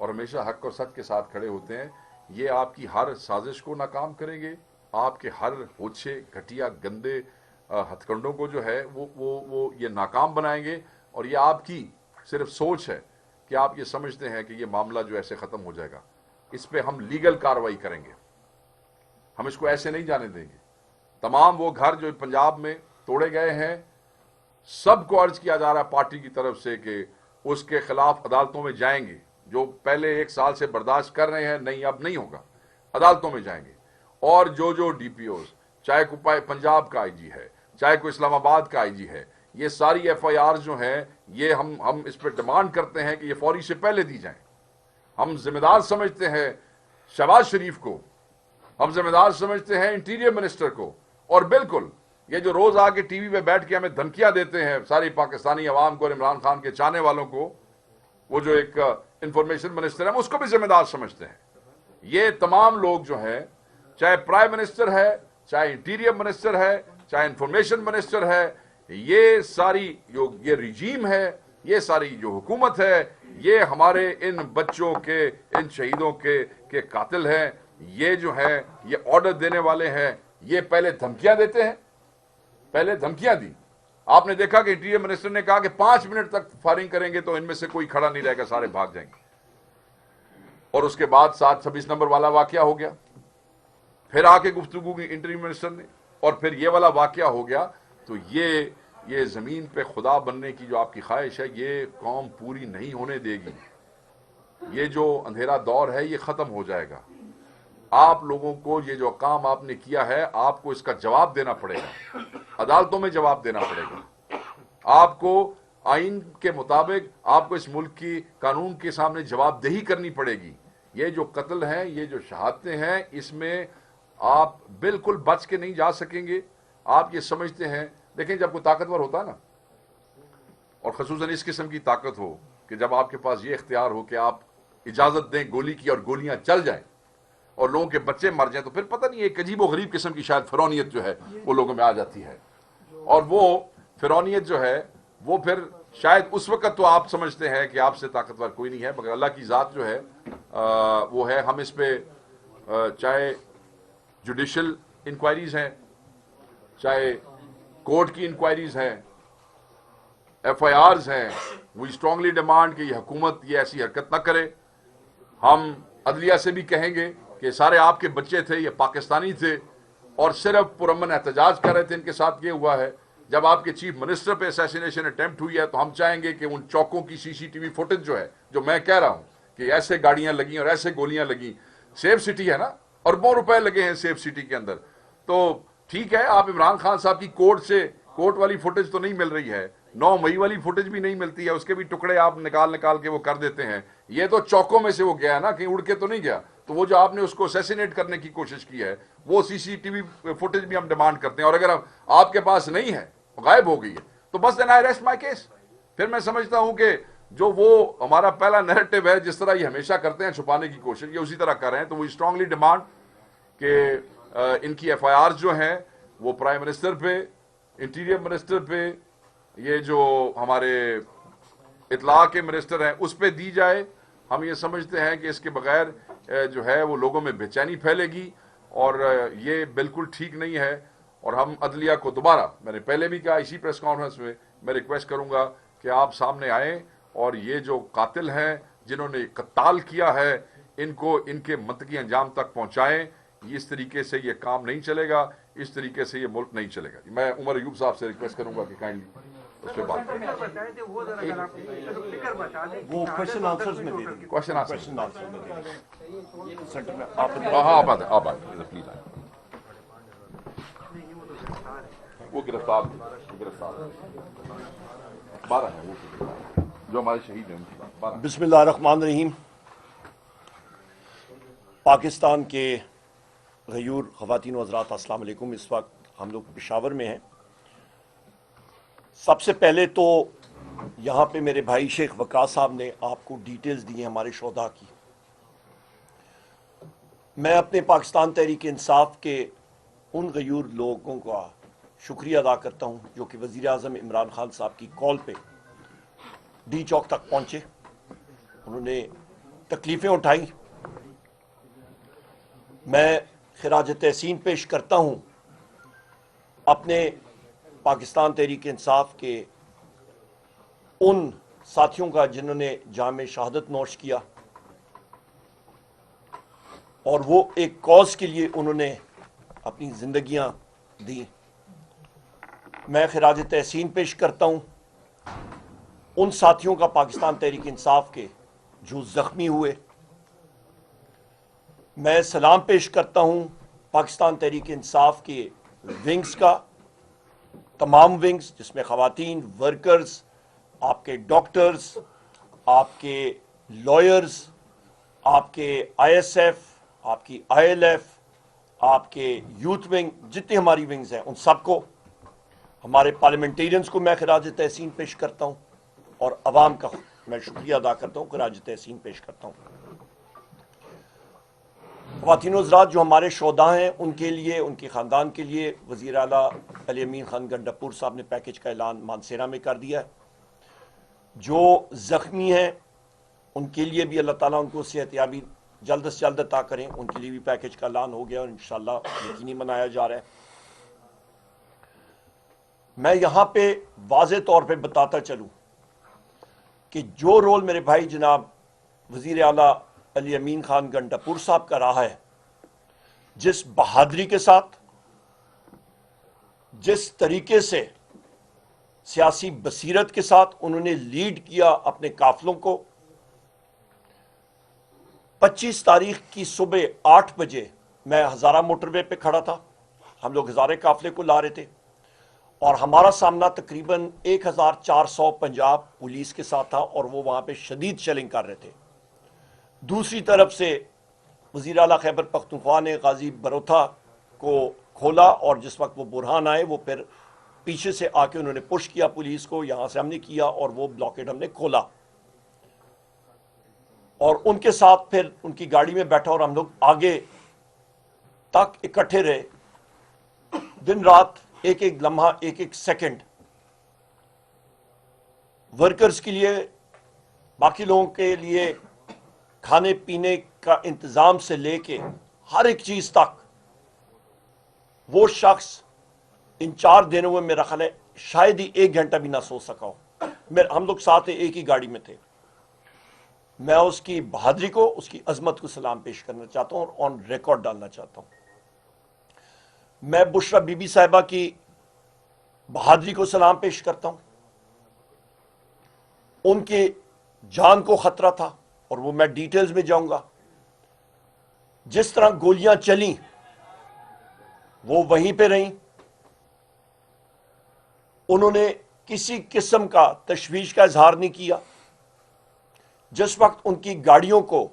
اور ہمیشہ حق اور سچ کے ساتھ کھڑے ہوتے ہیں۔ یہ آپ کی ہر سازش کو ناکام کریں گے، آپ کے ہر اوچھے، گھٹیا، گندے ہتھ کنڈوں کو جو ہے وہ یہ ناکام بنائیں گے، اور یہ آپ کی صرف سوچ ہے کہ آپ یہ سمجھتے ہیں کہ یہ معاملہ جو ایسے ختم ہو جائے گا۔ اس پہ ہم لیگل کارروائی کریں گے، ہم اس کو ایسے نہیں جانے دیں گے۔ تمام وہ گھر جو پنجاب میں توڑے گئے ہیں، سب کو عرض کیا جا رہا ہے پارٹی کی طرف سے کہ اس کے خلاف عدالتوں میں جائیں گے۔ جو پہلے 1 سال سے برداشت کر رہے ہیں، نہیں اب نہیں ہوگا، عدالتوں میں جائیں گے۔ اور جو ڈی پی اوز، چاہے کوئی پنجاب کا آئی جی ہے، چاہے کوئی اسلام آباد کا آئی جی ہے، یہ ساری ایف آئی آر جو ہیں، یہ ہم اس پہ ڈیمانڈ کرتے ہیں کہ یہ فوری سے پہلے دی جائیں۔ ہم ذمہ دار سمجھتے ہیں شہباز شریف کو، ہم ذمہ دار سمجھتے ہیں انٹیریئر منسٹر کو، اور بالکل یہ جو روز آ کے ٹی وی پہ بیٹھ کے ہمیں دھمکیاں دیتے ہیں ساری پاکستانی عوام کو اور عمران خان کے چاہنے والوں کو، وہ جو ایک انفارمیشن منسٹر ہے، اس کو بھی ذمہ دار سمجھتے ہیں۔ یہ تمام لوگ جو ہیں، چاہے پرائم منسٹر ہے، چاہے انٹیریئر منسٹر ہے، چاہے انفارمیشن منسٹر ہے، یہ ساری جو یہ رجیم ہے، یہ ساری جو حکومت ہے، یہ ہمارے ان بچوں کے، ان شہیدوں کے قاتل ہیں۔ یہ جو ہے یہ آرڈر دینے والے ہیں، یہ پہلے دھمکیاں دیتے ہیں، پہلے دھمکیاں دی۔ آپ نے دیکھا کہ انٹیریئر منسٹر نے کہا کہ 5 منٹ تک فائرنگ کریں گے تو ان میں سے کوئی کھڑا نہیں رہے گا، سارے بھاگ جائیں گے، اور اس کے بعد 726 نمبر والا واقعہ ہو گیا، پھر آ کے گفتگو کی انٹیریئر منسٹر نے، اور پھر یہ والا واقعہ ہو گیا۔ تو یہ زمین پہ خدا بننے کی جو آپ کی خواہش ہے، یہ قوم پوری نہیں ہونے دے گی۔ یہ جو اندھیرا دور ہے یہ ختم ہو جائے گا۔ آپ لوگوں کو یہ جو کام آپ نے کیا ہے، آپ کو اس کا جواب دینا پڑے گا، عدالتوں میں جواب دینا پڑے گا۔ آپ کو آئین کے مطابق آپ کو اس ملک کی قانون کے سامنے جواب دہی کرنی پڑے گی. یہ جو قتل ہیں، یہ جو شہادتیں ہیں، اس میں آپ بالکل بچ کے نہیں جا سکیں گے. آپ یہ سمجھتے ہیں، دیکھیں جب کوئی طاقتور ہوتا ہے نا، اور خصوصاً اس قسم کی طاقت ہو کہ جب آپ کے پاس یہ اختیار ہو کہ آپ اجازت دیں گولی کی اور گولیاں چل جائیں اور لوگوں کے بچے مر جائیں، تو پھر پتہ نہیں ایک عجیب و غریب قسم کی شاید فرونیت جو ہے وہ لوگوں میں آ جاتی ہے. اور وہ فرونیت جو ہے وہ پھر شاید اس وقت تو آپ سمجھتے ہیں کہ آپ سے طاقتور کوئی نہیں ہے، مگر اللہ کی ذات جو ہے وہ ہے. ہم اس پہ چاہے جوڈیشل انکوائریز ہیں، چاہے کورٹ کی انکوائریز ہیں، ایف آئی آرز ہیں، وی اسٹرانگلی ڈیمانڈ کہ یہ حکومت یہ ایسی حرکت نہ کرے. ہم عدلیہ سے بھی کہیں گے کہ سارے آپ کے بچے تھے، یہ پاکستانی تھے اور صرف پرامن احتجاج کر رہے تھے. ان کے ساتھ یہ ہوا ہے. جب آپ کے چیف منسٹر پہ اسیسینیشن اٹیمپٹ ہوئی ہے تو ہم چاہیں گے کہ ان چوکوں کی سی سی ٹی وی فوٹیج جو ہے، جو میں کہہ رہا ہوں کہ ایسے گاڑیاں لگیں اور ایسے گولیاں لگیں. سیف سٹی ہے نا، اربوں روپے لگے ہیں سیف سٹی کے اندر. تو ٹھیک ہے، آپ عمران خان صاحب کی کورٹ والی فوٹیج تو نہیں مل رہی ہے، 9 مئی والی فوٹیج بھی نہیں ملتی ہے، اس کے بھی ٹکڑے آپ نکال کے وہ کر دیتے ہیں. یہ تو چوکوں میں سے وہ گیا نا، کہیں اڑ کے تو نہیں گیا. تو وہ جو آپ نے اس کو اسیسینیٹ کرنے کی کوشش کی ہے، وہ سی سی ٹی وی فوٹیج بھی ہم ڈیمانڈ کرتے ہیں. اور اگر آپ کے پاس نہیں ہے، غائب ہو گئی ہے، تو بس دین آئی ریسٹ مائی کیس. پھر میں سمجھتا ہوں کہ جو وہ ہمارا پہلا نیریٹو ہے، جس طرح یہ ہمیشہ کرتے ہیں چھپانے کی کوشش، یہ اسی طرح کر رہے ہیں. تو وہ اسٹرانگلی ڈیمانڈ کہ ان کی ایف آئی آر جو ہیں وہ پرائم منسٹر پہ، انٹیریئر منسٹر پہ، یہ جو ہمارے اطلاع کے منسٹر ہیں اس پہ دی جائے. ہم یہ سمجھتے ہیں کہ اس کے بغیر جو ہے وہ لوگوں میں بے چینی پھیلے گی اور یہ بالکل ٹھیک نہیں ہے. اور ہم عدلیہ کو دوبارہ، میں نے پہلے بھی کہا اسی پریس کانفرنس میں ریکویسٹ کروں گا کہ آپ سامنے آئیں اور یہ جو قاتل ہیں جنہوں نے قتال کیا ہے، ان کو ان کے منطقی انجام تک پہنچائیں. اس طریقے سے یہ کام نہیں چلے گا، اس طریقے سے یہ ملک نہیں چلے گا. میں عمر ایوب صاحب سے ریکویسٹ کروں گا کہ کائنڈلی اس پہ بات کریں. وہ کوشچن آنسرز میں دے دیں. Question answer. کوشچن آنسر میں دے دیں. سینٹر میں آپ آپ آئیں پلیز آئیں. وہ گرفتار 12 ہیں، وہ گرفتار جو ہمارے شہید ہیں ان کی بات 12. بسم اللہ الرحمن الرحیم. پاکستان کے غیور خواتین و حضرات، السلام علیکم. اس وقت ہم لوگ پشاور میں ہیں. سب سے پہلے تو یہاں پہ میرے بھائی شیخ وقاص صاحب نے آپ کو ڈیٹیلز دی ہیں ہمارے شہداء کی. میں اپنے پاکستان تحریک انصاف کے ان غیور لوگوں کا شکریہ ادا کرتا ہوں جو کہ وزیر اعظم عمران خان صاحب کی کال پہ ڈی چوک تک پہنچے. انہوں نے تکلیفیں اٹھائیں. میں خراج تحسین پیش کرتا ہوں اپنے پاکستان تحریک انصاف کے ان ساتھیوں کا جنہوں نے جام شہادت نوش کیا اور وہ ایک کاز کے لیے انہوں نے اپنی زندگیاں دی. میں خراج تحسین پیش کرتا ہوں ان ساتھیوں کا پاکستان تحریک انصاف کے جو زخمی ہوئے. میں سلام پیش کرتا ہوں پاکستان تحریک انصاف کے ونگز کا، تمام ونگز جس میں خواتین ورکرز، آپ کے ڈاکٹرز، آپ کے لائرز، آپ کے آئی ایس ایف، آپ کی آئی ایل ایف، آپ کے یوتھ ونگ، جتنی ہماری ونگز ہیں ان سب کو، ہمارے پارلیمنٹیرینز کو میں خراج تحسین پیش کرتا ہوں اور عوام کا میں شکریہ ادا کرتا ہوں، خراج تحسین پیش کرتا ہوں. خواتین و حضرات جو ہمارے شہداء ہیں ان کے لیے، ان کے خاندان کے لیے وزیر اعلیٰ علی امین خان گنڈاپور صاحب نے پیکج کا اعلان مانسیرا میں کر دیا ہے. جو زخمی ہیں ان کے لیے بھی اللہ تعالیٰ ان کو صحت یابی جلد سے جلد عطا کریں. ان کے لیے بھی پیکج کا اعلان ہو گیا اور انشاءاللہ یقینی منایا جا رہا ہے. میں یہاں پہ واضح طور پہ بتاتا چلوں کہ جو رول میرے بھائی جناب وزیر اعلیٰ علی امین خان گنڈاپور صاحب کا رہا ہے، جس بہادری کے ساتھ، جس طریقے سے سیاسی بصیرت کے ساتھ انہوں نے لیڈ کیا اپنے قافلوں کو. 25 تاریخ کی صبح 8 بجے میں ہزارہ موٹر وے پہ کھڑا تھا. ہم لوگ ہزارے قافلے کو لا رہے تھے اور ہمارا سامنا تقریباً 1400 پنجاب پولیس کے ساتھ تھا اور وہ وہاں پہ شدید شیلنگ کر رہے تھے. دوسری طرف سے وزیر اعلیٰ خیبر پختونخوا نے غازی بروتھا کو کھولا اور جس وقت وہ برہان آئے وہ پھر پیچھے سے آ کے انہوں نے پش کیا پولیس کو, یہاں سے ہم نے کیا اور وہ بلاکیڈ ہم نے کھولا اور ان کے ساتھ پھر ان کی گاڑی میں بیٹھا اور ہم لوگ آگے تک اکٹھے رہے. دن رات ایک ایک لمحہ ایک ایک سیکنڈ ورکرز کے لیے, باقی لوگوں کے لیے کھانے پینے کا انتظام سے لے کے ہر ایک چیز تک وہ شخص ان 4 دنوں میں میرا خیال ہے شاید ہی 1 گھنٹہ بھی نہ سو سکا ہو. ہم لوگ ساتھ ایک ہی گاڑی میں تھے. میں اس کی بہادری کو, اس کی عظمت کو سلام پیش کرنا چاہتا ہوں اور آن ریکارڈ ڈالنا چاہتا ہوں. میں بشرا بی بی صاحبہ کی بہادری کو سلام پیش کرتا ہوں. ان کے جان کو خطرہ تھا اور وہ میں ڈیٹیلز میں جاؤں گا. جس طرح گولیاں چلیں وہ وہیں پہ رہیں, انہوں نے کسی قسم کا تشویش کا اظہار نہیں کیا. جس وقت ان کی گاڑیوں کو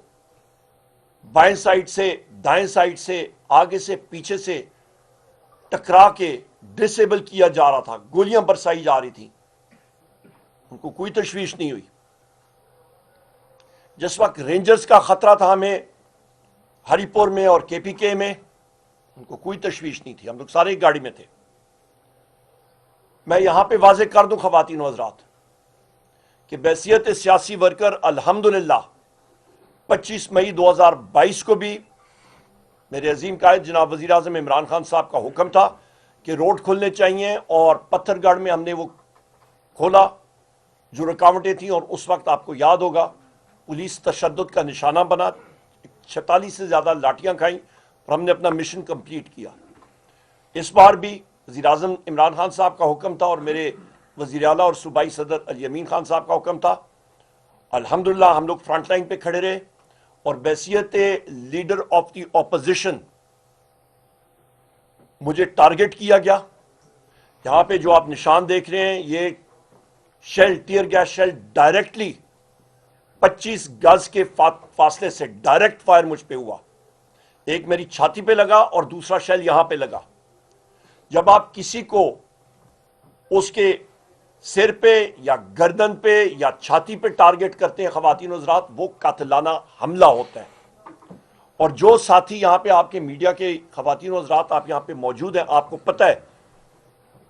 بائیں سائڈ سے, دائیں سائڈ سے, آگے سے, پیچھے سے ٹکرا کے ڈسیبل کیا جا رہا تھا, گولیاں برسائی جا رہی تھیں, ان کو کوئی تشویش نہیں ہوئی. جس وقت رینجرز کا خطرہ تھا ہمیں ہری پور میں اور کے پی کے میں, ان کو کوئی تشویش نہیں تھی. ہم لوگ سارے ایک گاڑی میں تھے. میں یہاں پہ واضح کر دوں خواتین و حضرات کہ بحیثیت سیاسی ورکر الحمدللہ 25 مئی 2022 کو بھی میرے عظیم قائد جناب وزیر اعظم عمران خان صاحب کا حکم تھا کہ روڈ کھلنے چاہیے, اور پتھر گڑھ میں ہم نے وہ کھولا جو رکاوٹیں تھیں, اور اس وقت آپ کو یاد ہوگا پولیس تشدد کا نشانہ بنا, 46 سے زیادہ لاٹیاں کھائیں اور ہم نے اپنا مشن کمپلیٹ کیا. اس بار بھی وزیر اعظم عمران خان صاحب کا حکم تھا اور میرے وزیر اعلیٰ اور صوبائی صدر علی امین خان صاحب کا حکم تھا. الحمدللہ ہم لوگ فرنٹ لائن پہ کھڑے رہے اور بحیثیت لیڈر آف دی اپوزیشن مجھے ٹارگٹ کیا گیا. یہاں پہ جو آپ نشان دیکھ رہے ہیں یہ shell, tear gas shell directly 25 گز کے فاصلے سے ڈائریکٹ فائر مجھ پہ ہوا. ایک میری چھاتی پہ لگا اور دوسرا شیل یہاں پہ لگا. جب آپ کسی کو اس کے سر پہ یا گردن پہ یا چھاتی پہ ٹارگٹ کرتے ہیں خواتین و حضرات, وہ قاتلانہ حملہ ہوتا ہے. اور جو ساتھی یہاں پہ آپ کے میڈیا کے خواتین و حضرات آپ یہاں پہ موجود ہیں, آپ کو پتہ ہے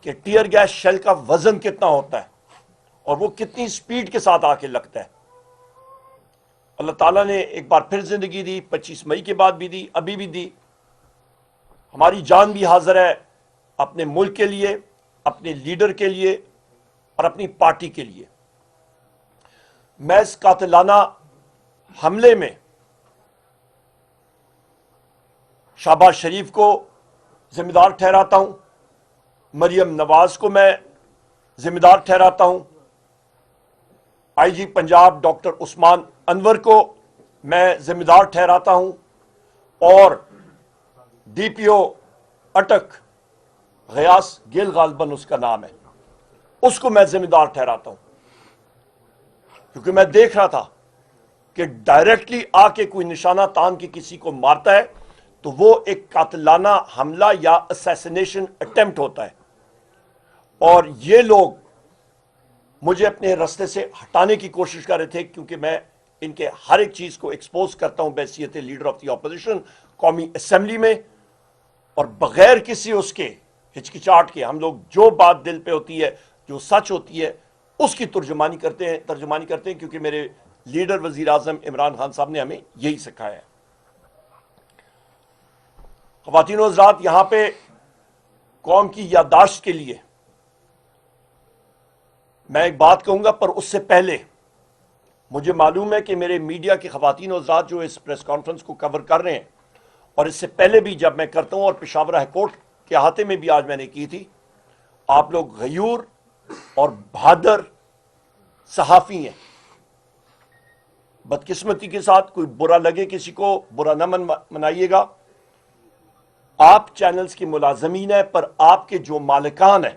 کہ ٹیئر گیس شیل کا وزن کتنا ہوتا ہے اور وہ کتنی سپیڈ کے ساتھ آ کے لگتا ہے. اللہ تعالیٰ نے ایک بار پھر زندگی دی, 25 مئی کے بعد بھی دی, ابھی بھی دی. ہماری جان بھی حاضر ہے اپنے ملک کے لیے, اپنے لیڈر کے لیے اور اپنی پارٹی کے لیے. میں اس قاتلانہ حملے میں شہباز شریف کو ذمہ دار ٹھہراتا ہوں, مریم نواز کو میں ذمہ دار ٹھہراتا ہوں, آئی جی پنجاب ڈاکٹر عثمان انور کو میں ذمہ دار ٹھہراتا ہوں, اور ڈی پی او اٹک غیاس گل غالباً اس کا نام ہے, اس کو میں ذمہ دار ٹھہراتا ہوں. کیونکہ میں دیکھ رہا تھا کہ ڈائریکٹلی آ کے کوئی نشانہ تان کے کسی کو مارتا ہے تو وہ ایک قاتلانہ حملہ یا اسیسینیشن اٹیمپٹ ہوتا ہے, اور یہ لوگ مجھے اپنے رستے سے ہٹانے کی کوشش کر رہے تھے کیونکہ میں ان کے ہر ایک چیز کو ایکسپوز کرتا ہوں بحیثیت لیڈر آف دی اپوزیشن قومی اسمبلی میں, اور بغیر کسی اس کے ہچکچاہٹ کے ہم لوگ جو بات دل پہ ہوتی ہے, جو سچ ہوتی ہے, اس کی ترجمانی کرتے ہیں کیونکہ میرے لیڈر وزیر اعظم عمران خان صاحب نے ہمیں یہی سکھایا ہے. خواتین و حضرات, یہاں پہ قوم کی یادداشت کے لیے میں ایک بات کہوں گا, پر اس سے پہلے مجھے معلوم ہے کہ میرے میڈیا کے خواتین و حضرات جو اس پریس کانفرنس کو کور کر رہے ہیں, اور اس سے پہلے بھی جب میں کرتا ہوں اور پشاور ہائی کورٹ کے احاطے میں بھی آج میں نے کی تھی, آپ لوگ غیور اور بہادر صحافی ہیں. بدقسمتی کے ساتھ کوئی برا لگے کسی کو, برا نہ منائیے گا. آپ چینلز کے ملازمین ہیں, پر آپ کے جو مالکان ہیں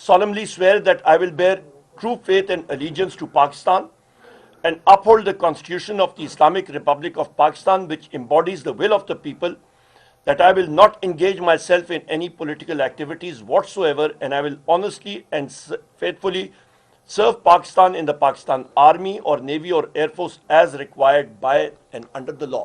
solemnly swear that I will bear true faith and allegiance to Pakistan and uphold the Constitution of the Islamic Republic of Pakistan, which embodies the will of the people, that I will not engage myself in any political activities whatsoever, and I will honestly and faithfully serve Pakistan in the Pakistan Army or Navy or Air Force as required by and under the law.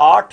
8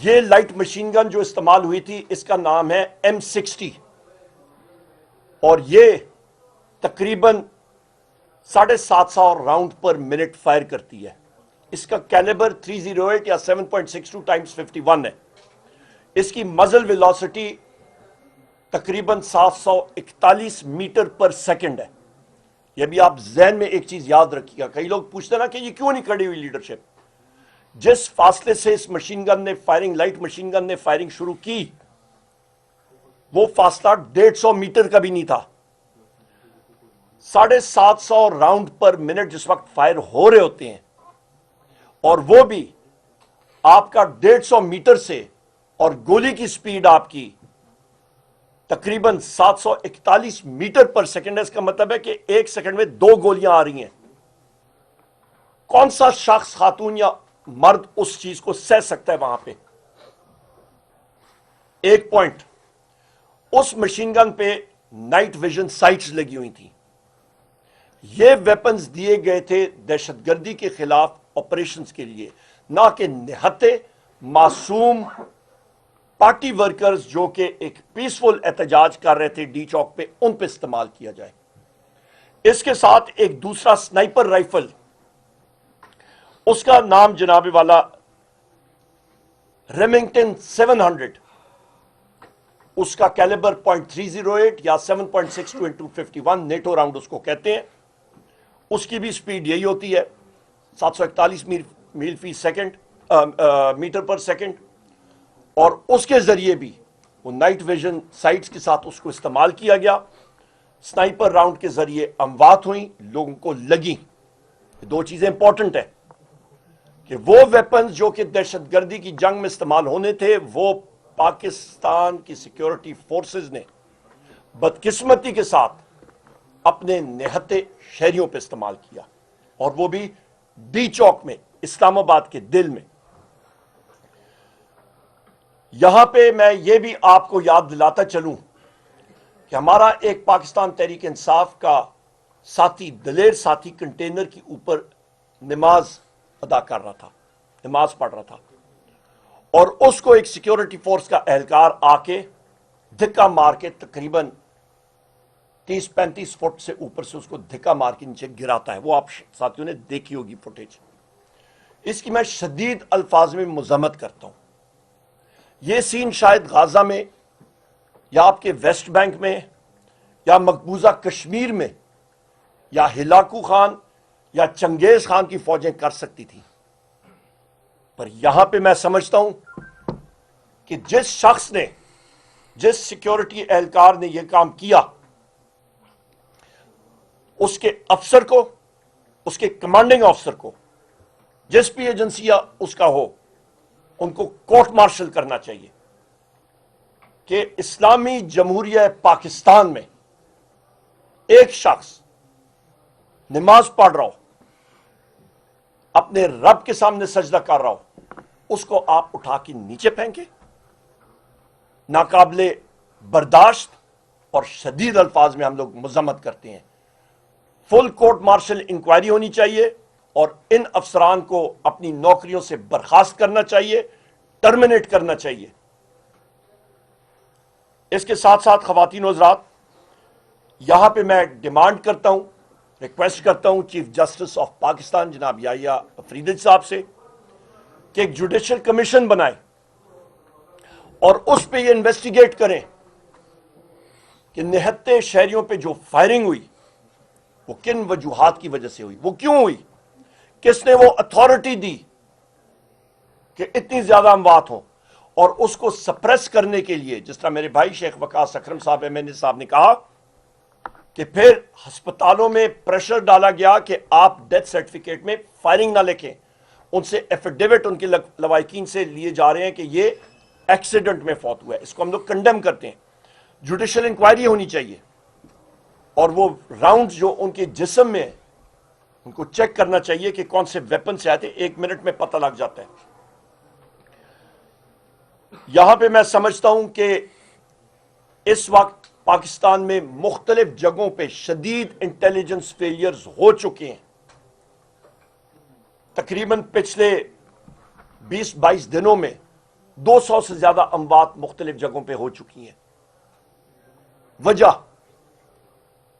یہ light machine gun جو استعمال ہوئی تھی اس کا نام ہے M60 اور یہ تقریباً 750 راؤنڈ پر منٹ فائر کرتی ہے. اس کا کیلیبر 308 یا 7.62 ٹائمز 51 ہے. اس کی مزل ویلوسٹی تقریباً 741 میٹر پر سیکنڈ ہے. یہ بھی آپ ذہن میں ایک چیز یاد رکھیے گا. کئی لوگ پوچھتے نا کہ یہ کیوں نہیں کھڑی ہوئی لیڈرشپ. جس فاصلے سے اس مشین گن نے فائرنگ لائٹ مشین گن نے فائرنگ شروع کی وہ فاصلہ 150 میٹر کا بھی نہیں تھا. 750 راؤنڈ پر منٹ جس وقت فائر ہو رہے ہوتے ہیں اور وہ بھی آپ کا 150 میٹر سے اور گولی کی سپیڈ آپ کی تقریباً 741 میٹر پر سیکنڈ ہے. اس کا مطلب ہے کہ ایک سیکنڈ میں 2 گولیاں آ رہی ہیں. کون سا شخص خاتون یا مرد اس چیز کو سہ سکتا ہے وہاں پہ؟ ایک پوائنٹ، اس مشین گن پہ نائٹ ویژن سائٹس لگی ہوئی تھی. یہ ویپنز دیے گئے تھے دہشت گردی کے خلاف آپریشنز کے لیے، نہ کہ نہتے معصوم پارٹی ورکرز جو کہ ایک پیسفل احتجاج کر رہے تھے ڈی چوک پہ، ان پہ استعمال کیا جائے. اس کے ساتھ ایک دوسرا سنائپر رائفل، اس کا نام جناب والا ریمنگٹن 700، اس کا کیلیبر .308 یا 7.62 into 51 نیٹو راؤنڈ اس کو کہتے ہیں. اس کی بھی سپیڈ یہی ہوتی ہے 741 میل فی سیکنڈ میٹر پر سیکنڈ. اور اس کے ذریعے بھی وہ نائٹ ویژن سائٹس کے ساتھ اس کو استعمال کیا گیا. سنائپر راؤنڈ کے ذریعے اموات ہوئیں، لوگوں کو لگیں. دو چیزیں امپورٹنٹ ہیں کہ وہ ویپنز جو کہ دہشت گردی کی جنگ میں استعمال ہونے تھے وہ پاکستان کی سیکیورٹی فورسز نے بدقسمتی کے ساتھ اپنے نہتے شہریوں پہ استعمال کیا، اور وہ بھی ڈی چوک میں، اسلام آباد کے دل میں. یہاں پہ میں یہ بھی آپ کو یاد دلاتا چلوں کہ ہمارا ایک پاکستان تحریک انصاف کا ساتھی، دلیر ساتھی، کنٹینر کے اوپر نماز ادا کر رہا تھا، نماز پڑھ رہا تھا، اور اس کو ایک سیکیورٹی فورس کا اہلکار آ کے دھکا مار کے تقریباً 30-35 فٹ سے اوپر سے اس کو دھکا مار کے نیچے گراتا ہے. وہ آپ ساتھیوں نے دیکھی ہوگی فوٹیج. اس کی میں شدید الفاظ میں مذمت کرتا ہوں. یہ سین شاید غازہ میں یا آپ کے ویسٹ بینک میں یا مقبوضہ کشمیر میں یا ہلاکو خان یا چنگیز خان کی فوجیں کر سکتی تھی، پر یہاں پہ میں سمجھتا ہوں کہ جس شخص نے، جس سیکیورٹی اہلکار نے یہ کام کیا، اس کے افسر کو، اس کے کمانڈنگ افسر کو، جس بھی ایجنسی اس کا ہو، ان کو کورٹ مارشل کرنا چاہیے کہ اسلامی جمہوریہ پاکستان میں ایک شخص نماز پڑھ رہا ہو، اپنے رب کے سامنے سجدہ کر رہا ہو، اس کو آپ اٹھا کے نیچے پھینکے. ناقابل برداشت اور شدید الفاظ میں ہم لوگ مذمت کرتے ہیں. فل کورٹ مارشل انکوائری ہونی چاہیے اور ان افسران کو اپنی نوکریوں سے برخاست کرنا چاہیے، ٹرمینیٹ کرنا چاہیے. اس کے ساتھ ساتھ خواتین و حضرات، یہاں پہ میں ڈیمانڈ کرتا ہوں، ریکویسٹ کرتا ہوں چیف جسٹس آف پاکستان جناب یحییٰ فریدی صاحب سے کہ ایک جوڈیشل کمیشن بنائیں اور اس پہ یہ انویسٹیگیٹ کریں کہ نہتے شہریوں پہ جو فائرنگ ہوئی وہ کن وجوہات کی وجہ سے ہوئی، وہ کیوں ہوئی، کس نے وہ اتھارٹی دی کہ اتنی زیادہ اموات ہوں. اور اس کو سپریس کرنے کے لیے، جس طرح میرے بھائی شیخ وقاص اکرم صاحب MNA صاحب نے کہا کہ پھر ہسپتالوں میں پریشر ڈالا گیا کہ آپ ڈیتھ سرٹیفکیٹ میں فائرنگ نہ لکھیں. ان سے ایفیڈیوٹ ان کے لوائقین سے لیے جا رہے ہیں کہ یہ ایکسیڈنٹ میں فوت ہوا ہے. اس کو ہم لوگ کنڈیم کرتے ہیں. جوڈیشل انکوائری ہونی چاہیے اور وہ راؤنڈ جو ان کے جسم میں ان کو چیک کرنا چاہیے کہ کون سے ویپن سے آئے تھے. 1 منٹ میں پتہ لگ جاتا ہے. یہاں پہ میں سمجھتا ہوں کہ اس وقت پاکستان میں مختلف جگہوں پہ شدید انٹیلیجنس فیلیئرز ہو چکے ہیں. تقریباً پچھلے 20-22 دنوں میں 200 سے زیادہ اموات مختلف جگہوں پہ ہو چکی ہیں. وجہ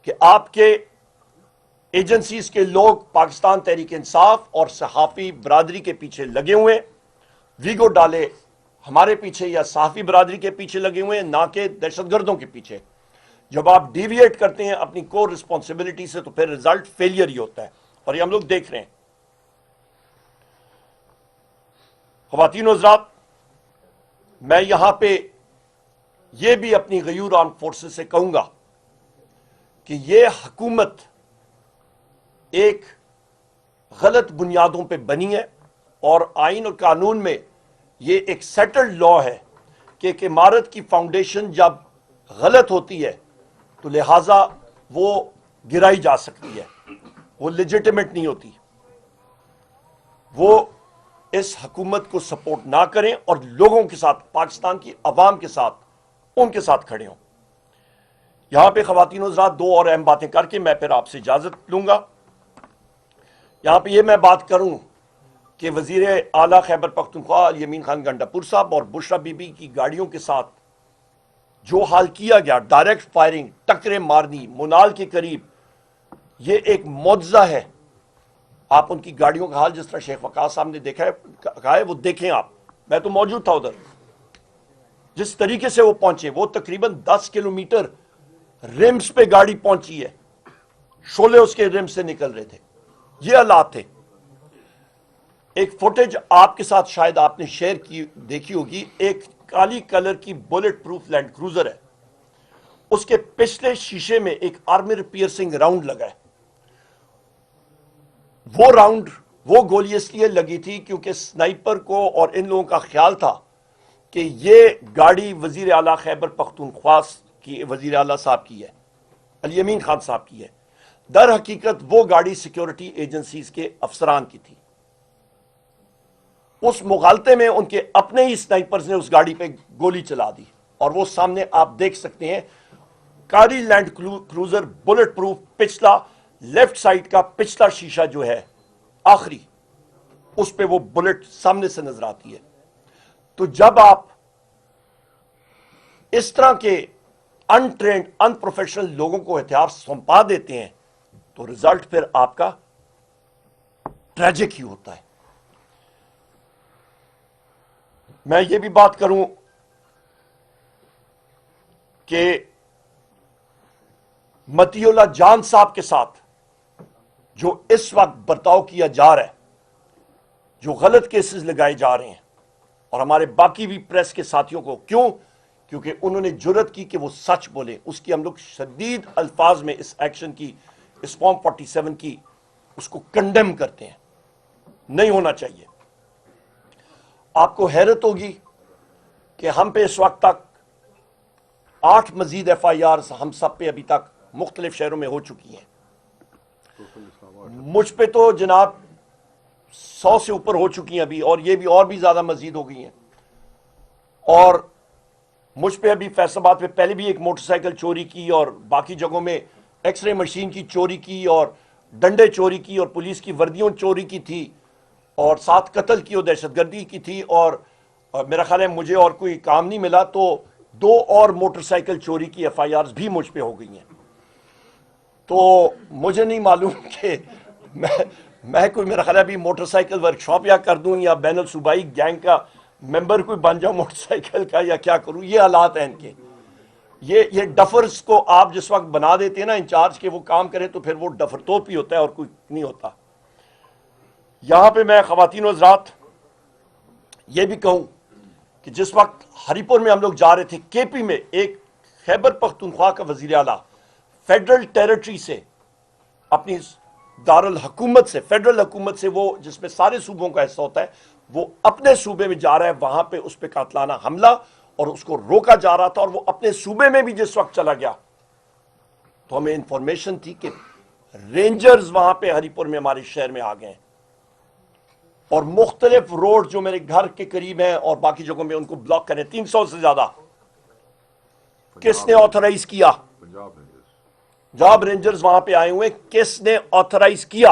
کہ آپ کے ایجنسیز کے لوگ پاکستان تحریک انصاف اور صحافی برادری کے پیچھے لگے ہوئے ہیں. ویگو ڈالے ہمارے پیچھے یا صحافی برادری کے پیچھے لگے ہوئے ہیں، نہ کہ دہشت گردوں کے پیچھے. جب آپ ڈیویٹ کرتے ہیں اپنی کور رسپانسبلٹی سے تو پھر ریزلٹ فیلئر ہی ہوتا ہے، اور یہ ہم لوگ دیکھ رہے ہیں. خواتین و حضرات، میں یہاں پہ یہ بھی اپنی غیور آرم فورسز سے کہوں گا کہ یہ حکومت ایک غلط بنیادوں پہ بنی ہے، اور آئین اور قانون میں یہ ایک سیٹلڈ لا ہے کہ ایک عمارت کی فاؤنڈیشن جب غلط ہوتی ہے تو لہٰذا وہ گرائی جا سکتی ہے، وہ لیجیٹیمیٹ نہیں ہوتی. وہ اس حکومت کو سپورٹ نہ کریں اور لوگوں کے ساتھ، پاکستان کی عوام کے ساتھ، ان کے ساتھ کھڑے ہوں. یہاں پہ خواتین و حضرات دو اور اہم باتیں کر کے میں پھر آپ سے اجازت لوں گا. یہاں پہ یہ میں بات کروں کہ وزیر اعلیٰ خیبر پختونخوا الیمین خان گنڈاپور صاحب اور بشرا بی بی کی گاڑیوں کے ساتھ جو حال کیا گیا، ڈائریکٹ فائرنگ، ٹکریں مارنی منال کے قریب، یہ ایک معجزہ ہے. آپ ان کی گاڑیوں کا حال جس طرح شیخ وقاص صاحب نے دیکھا ہے کہا ہے وہ دیکھیں آپ. میں تو موجود تھا ادھر. جس طریقے سے وہ پہنچے، وہ تقریباً 10 کلومیٹر رمس پہ گاڑی پہنچی ہے، شولے اس کے رمس سے نکل رہے تھے. یہ حالات تھے. ایک فوٹیج آپ کے ساتھ شاید آپ نے شیئر کی دیکھی ہوگی، ایک کالی کلر کی بلٹ پروف لینڈ کروزر ہے، اس کے پچھلے شیشے میں ایک آرمر پیئرسنگ راؤنڈ لگا ہے. وہ راؤنڈ، وہ گولی اس لیے لگی تھی کیونکہ سنائپر کو اور ان لوگوں کا خیال تھا کہ یہ گاڑی وزیر اعلیٰ خیبر پختونخوا کی، وزیر اعلیٰ صاحب کی ہے، الیمین خان صاحب کی ہے. در حقیقت وہ گاڑی سیکیورٹی ایجنسیز کے افسران کی تھی. اس مغالطے میں ان کے اپنے ہی سنائپرز نے اس گاڑی پہ گولی چلا دی، اور وہ سامنے آپ دیکھ سکتے ہیں کاری لینڈ کروزر بلٹ پروف، پچھلا لیفٹ سائڈ کا پچھلا شیشہ جو ہے آخری، اس پہ وہ بلٹ سامنے سے نظر آتی ہے. تو جب آپ اس طرح کے ان ٹرینڈ، ان پروفیشنل لوگوں کو ہتھیار سونپا دیتے ہیں تو ریزلٹ پھر آپ کا ٹریجک ہی ہوتا ہے. میں یہ بھی بات کروں کہ متی اللہ جان صاحب کے ساتھ جو اس وقت برتاؤ کیا جا رہا ہے، جو غلط کیسز لگائے جا رہے ہیں، اور ہمارے باقی بھی پریس کے ساتھیوں کو، کیوں؟ کیونکہ انہوں نے جرت کی کہ وہ سچ بولے. اس کی ہم لوگ شدید الفاظ میں اس ایکشن کی، اس فارم 47 کی، اس کو کنڈیم کرتے ہیں. نہیں ہونا چاہیے. آپ کو حیرت ہوگی کہ ہم پہ اس وقت تک 8 مزید FIRs ہم سب پہ ابھی تک مختلف شہروں میں ہو چکی ہیں. مجھ پہ تو جناب 100 سے اوپر ہو چکی ہیں ابھی، اور یہ بھی اور بھی زیادہ مزید ہو گئی ہیں. اور مجھ پہ ابھی فیصل آباد پہ پہلے بھی ایک موٹر سائیکل چوری کی، اور باقی جگہوں میں ایکس رے مشین کی چوری کی، اور ڈنڈے چوری کی، اور پولیس کی وردیوں چوری کی تھی، اور ساتھ قتل کی اور دہشت گردی کی تھی. اور میرا خیال ہے مجھے اور کوئی کام نہیں ملا تو 2 اور موٹر سائیکل چوری کی FIRs بھی مجھ پہ ہو گئی ہیں. تو مجھے نہیں معلوم کہ میں کوئی، میرا خیال ہے ابھی موٹر سائیکل ورکشاپ یا کر دوں، یا بین الصوبائی گینگ کا ممبر کوئی بن جاؤں موٹر سائیکل کا، یا کیا کروں. یہ حالات ہیں ان کے. یہ ڈفرز کو آپ جس وقت بنا دیتے ہیں نا انچارج کے وہ کام کریں، تو پھر وہ ڈفر توپ ہی ہوتا ہے اور کوئی نہیں ہوتا. یہاں پہ میں خواتین و حضرات یہ بھی کہوں کہ جس وقت ہری پور میں ہم لوگ جا رہے تھے، KP میں ایک خیبر پختونخوا کا وزیر اعلیٰ فیڈرل ٹیریٹری سے، اپنی دارالحکومت سے، فیڈرل حکومت سے، وہ جس میں سارے صوبوں کا حصہ ہوتا ہے، وہ اپنے صوبے میں جا رہا ہے. وہاں پہ اس پہ قاتلانہ حملہ، اور اس کو روکا جا رہا تھا. اور وہ اپنے صوبے میں بھی جس وقت چلا گیا تو ہمیں انفارمیشن تھی کہ رینجرز وہاں پہ ہری پور میں ہمارے شہر میں آ گئے ہیں، اور مختلف روڈ جو میرے گھر کے قریب ہیں اور باقی جگہوں میں ان کو بلاک کریں. 300 سے زیادہ. کس نے آتھرائز کیا؟ پنجاب رینجرز وہاں پہ آئے ہوئے. کس نے آتھرائز کیا؟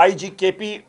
IG KP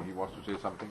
he wants to say something।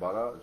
12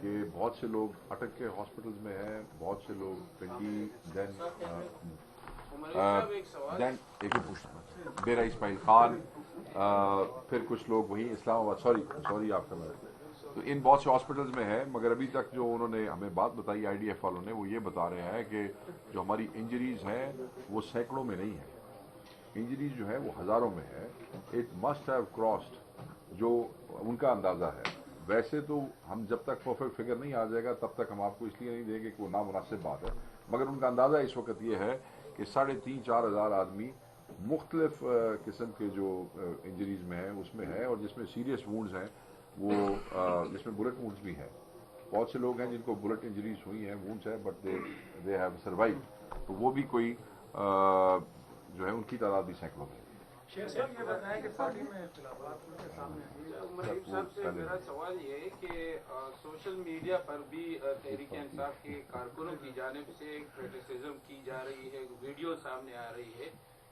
کہ بہت سے لوگ اٹک کے ہاسپٹلز میں ہیں, بہت سے لوگ 20 دین ایک ہی پوچھنا بیرا اسماعیل خان, پھر کچھ لوگ وہیں اسلام آباد, سوری آپ کا, تو ان بہت سے ہاسپٹلز میں ہے, مگر ابھی تک جو انہوں نے ہمیں بات بتائی آئی ڈی ایف والوں نے, وہ یہ بتا رہے ہیں کہ جو ہماری انجریز ہیں وہ سینکڑوں میں نہیں ہیں, انجریز جو ہے وہ ہزاروں میں ہے. اٹ مسٹ ہیو کراسڈ, جو ان کا اندازہ ہے. ویسے تو ہم جب تک پرفیکٹ فگر نہیں آ جائے گا تب تک ہم آپ کو اس لیے نہیں دیں گے کہ وہ نامناسب بات ہے, مگر ان کا اندازہ اس وقت یہ ہے کہ 3,500-4 ہزار آدمی مختلف قسم کے جو انجریز میں ہیں اس میں ہے, اور جس میں سیریس وونڈز ہیں وہ جس میں بلٹ وونڈز بھی ہیں. بہت سے لوگ ہیں جن کو بلٹ انجریز ہوئی ہیں, وونڈز ہیں, بٹ دے ہیو سروائیو, تو وہ بھی کوئی جو ہے ان کی تعداد بھی سینکڑوں میں. شیخ صاحب یہ بتائیں کہ پارٹی میں اختلافات کے سامنے آئے. مریب صاحب سے میرا سوال یہ ہے کہ سوشل میڈیا پر بھی تحریک انصاف کے کارکنوں کی جانب سے کرٹیسزم کی جا رہی ہے, ویڈیو سامنے آ رہی ہے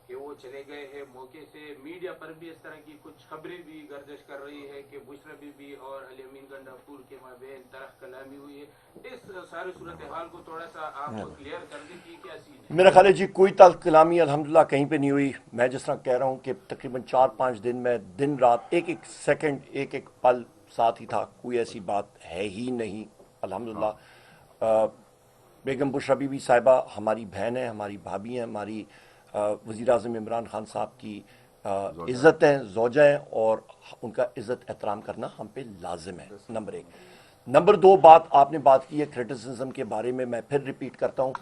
کہ وہ چلے گئے ہیں موقع سے. میڈیا پر بھی اس طرح کی کچھ خبریں بھی گردش کر رہی ہے کہ بشرا بی بی اور علی امین گنڈاپور کے مابین طرح کلامی ہوئی ہے. اس ساری صورتحال کو تھوڑا سا آپ کلیئر کر دیں کہ کیا سین ہے. میرا خیال ہے جی کوئی تلخ کلامی الحمدللہ کہیں پہ نہیں ہوئی. میں جس طرح کہہ رہا ہوں کہ تقریباً 4-5 دن میں دن رات ایک سیکنڈ ایک پل ساتھ ہی تھا, کوئی ایسی بات ہے ہی نہیں الحمدللہ. بیگم بشرا بی بی صاحبہ ہماری بہن ہیں, ہماری بھابھی ہیں, ہماری وزیر اعظم عمران خان صاحب کی عزت ہیں, زوجہ ہیں, اور ان کا عزت احترام کرنا ہم پہ لازم ہے, نمبر 1. نمبر 2 بات آپ نے بات کی ہے کرٹیسزم کے بارے میں, میں پھر ریپیٹ کرتا ہوں,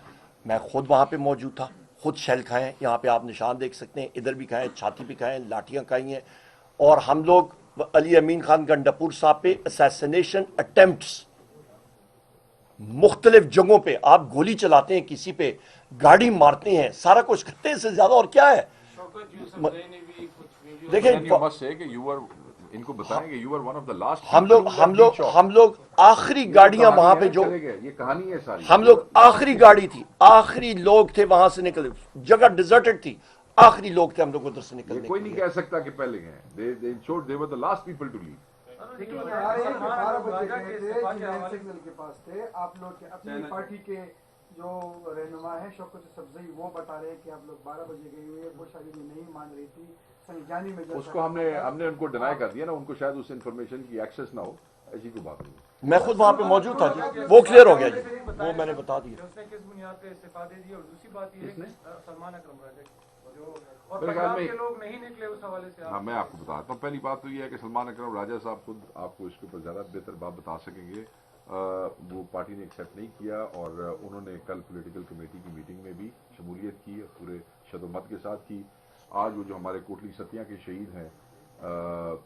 میں خود وہاں پہ موجود تھا, خود شیل کھائے, یہاں پہ آپ نشان دیکھ سکتے ہیں, ادھر بھی کھائے, چھاتی بھی کھائے, لاٹیاں کھائی ہیں, اور ہم لوگ علی امین خان گنڈاپور صاحب پہ اسیسینیشن اٹیمپٹس مختلف جگہوں پہ, آپ گولی چلاتے ہیں کسی پہ, گاڑی مارتے ہیں, سارا کچھ کرتے ہیں, اس سے زیادہ اور کیا ہے. شوکت یوسف زئی نے بھی کچھ ویڈیو دیکھیں ان کو بتائیں کہ you are one of the last. ہم لوگ آخری گاڑیاں وہاں پہ جو یہ کہانی ہے ساری, ہم لوگ آخری گاڑی تھی, آخری لوگ تھے وہاں سے نکلے, جگہ ڈیزرٹڈ تھی, آخری لوگ تھے ہم لوگ ادھر سے نکلنے. کوئی نہیں کہہ سکتا کہ پہلے گئے, they were the last people to leave. لیکن 12 بجے گئے تھے, جنرل سگنل کے پاس تھے آپ لوگ کے اپنی پارٹی کے جو رہنما ہے شوکت یوسف زئی, وہ بتا رہے ہیں کہ آپ لوگ 12 بجے گئے ہوئے, وہ شادی میں نہیں مان رہی تھی, سنجانی میں اس کو ہم نے ان کو ڈینائی کر دیا نا, ان کو شاید اس انفارمیشن کی ایکسیس نہ ہو, ایسی کوئی بات نہیں. میں خود وہاں پہ موجود تھا جی, وہ کلیئر ہو گیا جی, وہ میں نے بتا دیا. اس نے کس بنیاد پہ استعفیٰ دے دیا, اور دوسری بات یہ ہے کہ سلمان اکرم راجہ جو اور پنجاب کے لوگ نہیں نکلے اس حوالے سے. ہاں, میں آپ کو بتاتا ہوں. پہلی بات تو یہ ہے کہ سلمان اکرم راجہ صاحب خود آپ کو اس کے اوپر زیادہ بہتر بات بتا سکیں گے. وہ پارٹی نے ایکسیپٹ نہیں کیا, اور انہوں نے کل پولیٹیکل کمیٹی کی میٹنگ میں بھی شمولیت کی, پورے شد و مت کے ساتھ کی. آج وہ جو ہمارے کوٹلی ستیاں کے شہید ہیں,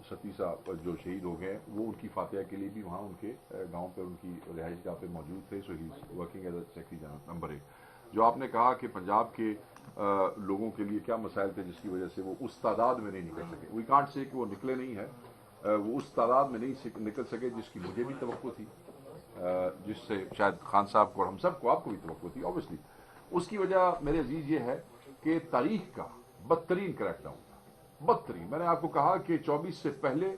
ستی صاحب جو شہید ہو گئے, وہ ان کی فاتحہ کے لیے بھی وہاں ان کے گاؤں پہ ان کی رہائش گاہ پہ موجود تھے. So he is working as a secretary general. Number 1, جو آپ نے کہا کہ پنجاب کے لوگوں کے لیے کیا مسائل تھے جس کی وجہ سے وہ اس تعداد میں نہیں نکل سکے, وی کانٹ سے کہ وہ نکلے نہیں ہیں, وہ اس تعداد میں نہیں نکل سکے جس کی مجھے بھی توقع تھی, جس سے شاید خان صاحب کو اور ہم سب کو, آپ کو بھی توقع تھی اوبیسلی. اس کی وجہ میرے عزیز یہ ہے کہ تاریخ کا بدترین کریک ڈاؤن تھا, بدترین. میں نے آپ کو کہا کہ 24 سے پہلے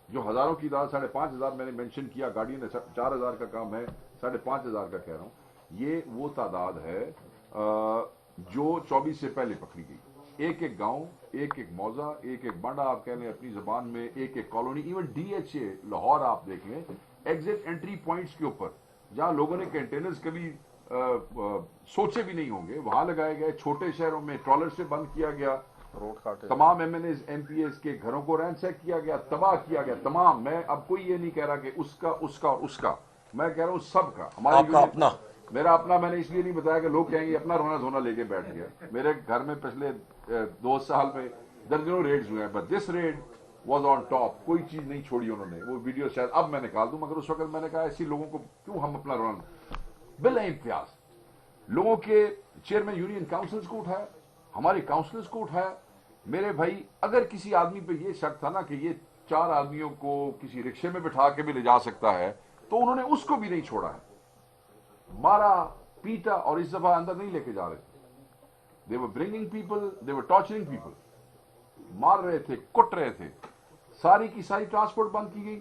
جو ہزاروں کی تعداد 5,500 میں نے مینشن کیا, گاڑیوں نے 4,000 کا کام ہے, 5,500 کا کہہ رہا ہوں, یہ وہ تعداد ہے جو 24 سے پہلے پکڑی گئی. ایک ایک گاؤں, ایک ایک موضع, ایک ایک بانڈا آپ کہہ لیں اپنی زبان میں, ایک ایک کالونی, ایون DHA لاہور آپ دیکھ لیں, ایگزٹ انٹری پوائنٹس کے اوپر جہاں لوگوں نے کنٹینرز کبھی سوچے بھی نہیں ہوں گے وہاں لگائے گئے. چھوٹے شہروں میں ٹرالر سے بند کیا گیا, روڈ کاٹے, تمام MNAs MPAs کے گھروں کو رینسیک کیا گیا, تباہ کیا گیا تمام. میں اب کوئی یہ نہیں کہہ رہا کہ اس کا اور اس کا, میں کہہ رہا ہوں سب کا. آپ کا اپنا, میرا اپنا میں نے اس لیے نہیں بتایا کہ لوگ کہیں گے اپنا رونا دھونا لے کے بیٹھ گیا. میرے گھر میں پچھلے 2 سال میں درجنوں ریڈز ہوئے ہیں, but this raid was on top. کوئی چیز نہیں چھوڑی انہوں نے. وہ ویڈیو شاید اب میں نکال دوں, مگر اس وقت میں نے کہا ایسی لوگوں کو کیوں ہم اپنا رونا. بلا امتیاز لوگوں کے چیئرمین یونین کاؤنسلز کو اٹھایا, ہمارے کاؤنسلرز کو اٹھایا. میرے بھائی اگر کسی آدمی پہ یہ شک تھا نا کہ یہ 4 آدمیوں کو کسی رکشے میں بٹھا کے بھی لے جا سکتا ہے, تو انہوں نے اس کو بھی نہیں چھوڑا ہے. مارا پیٹا, اور اس دفعہ اندر نہیں لے کے جا رہے تھے. they were bringing people, they were torturing people, مار رہے تھے, کٹ رہے تھے. ساری کی ساری ٹرانسپورٹ بند کی گئی.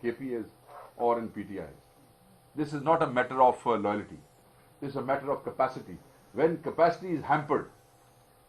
KP or in PTI. This is not a matter of loyalty. This is a matter of capacity. When capacity is hampered,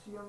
CM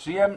CM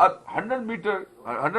100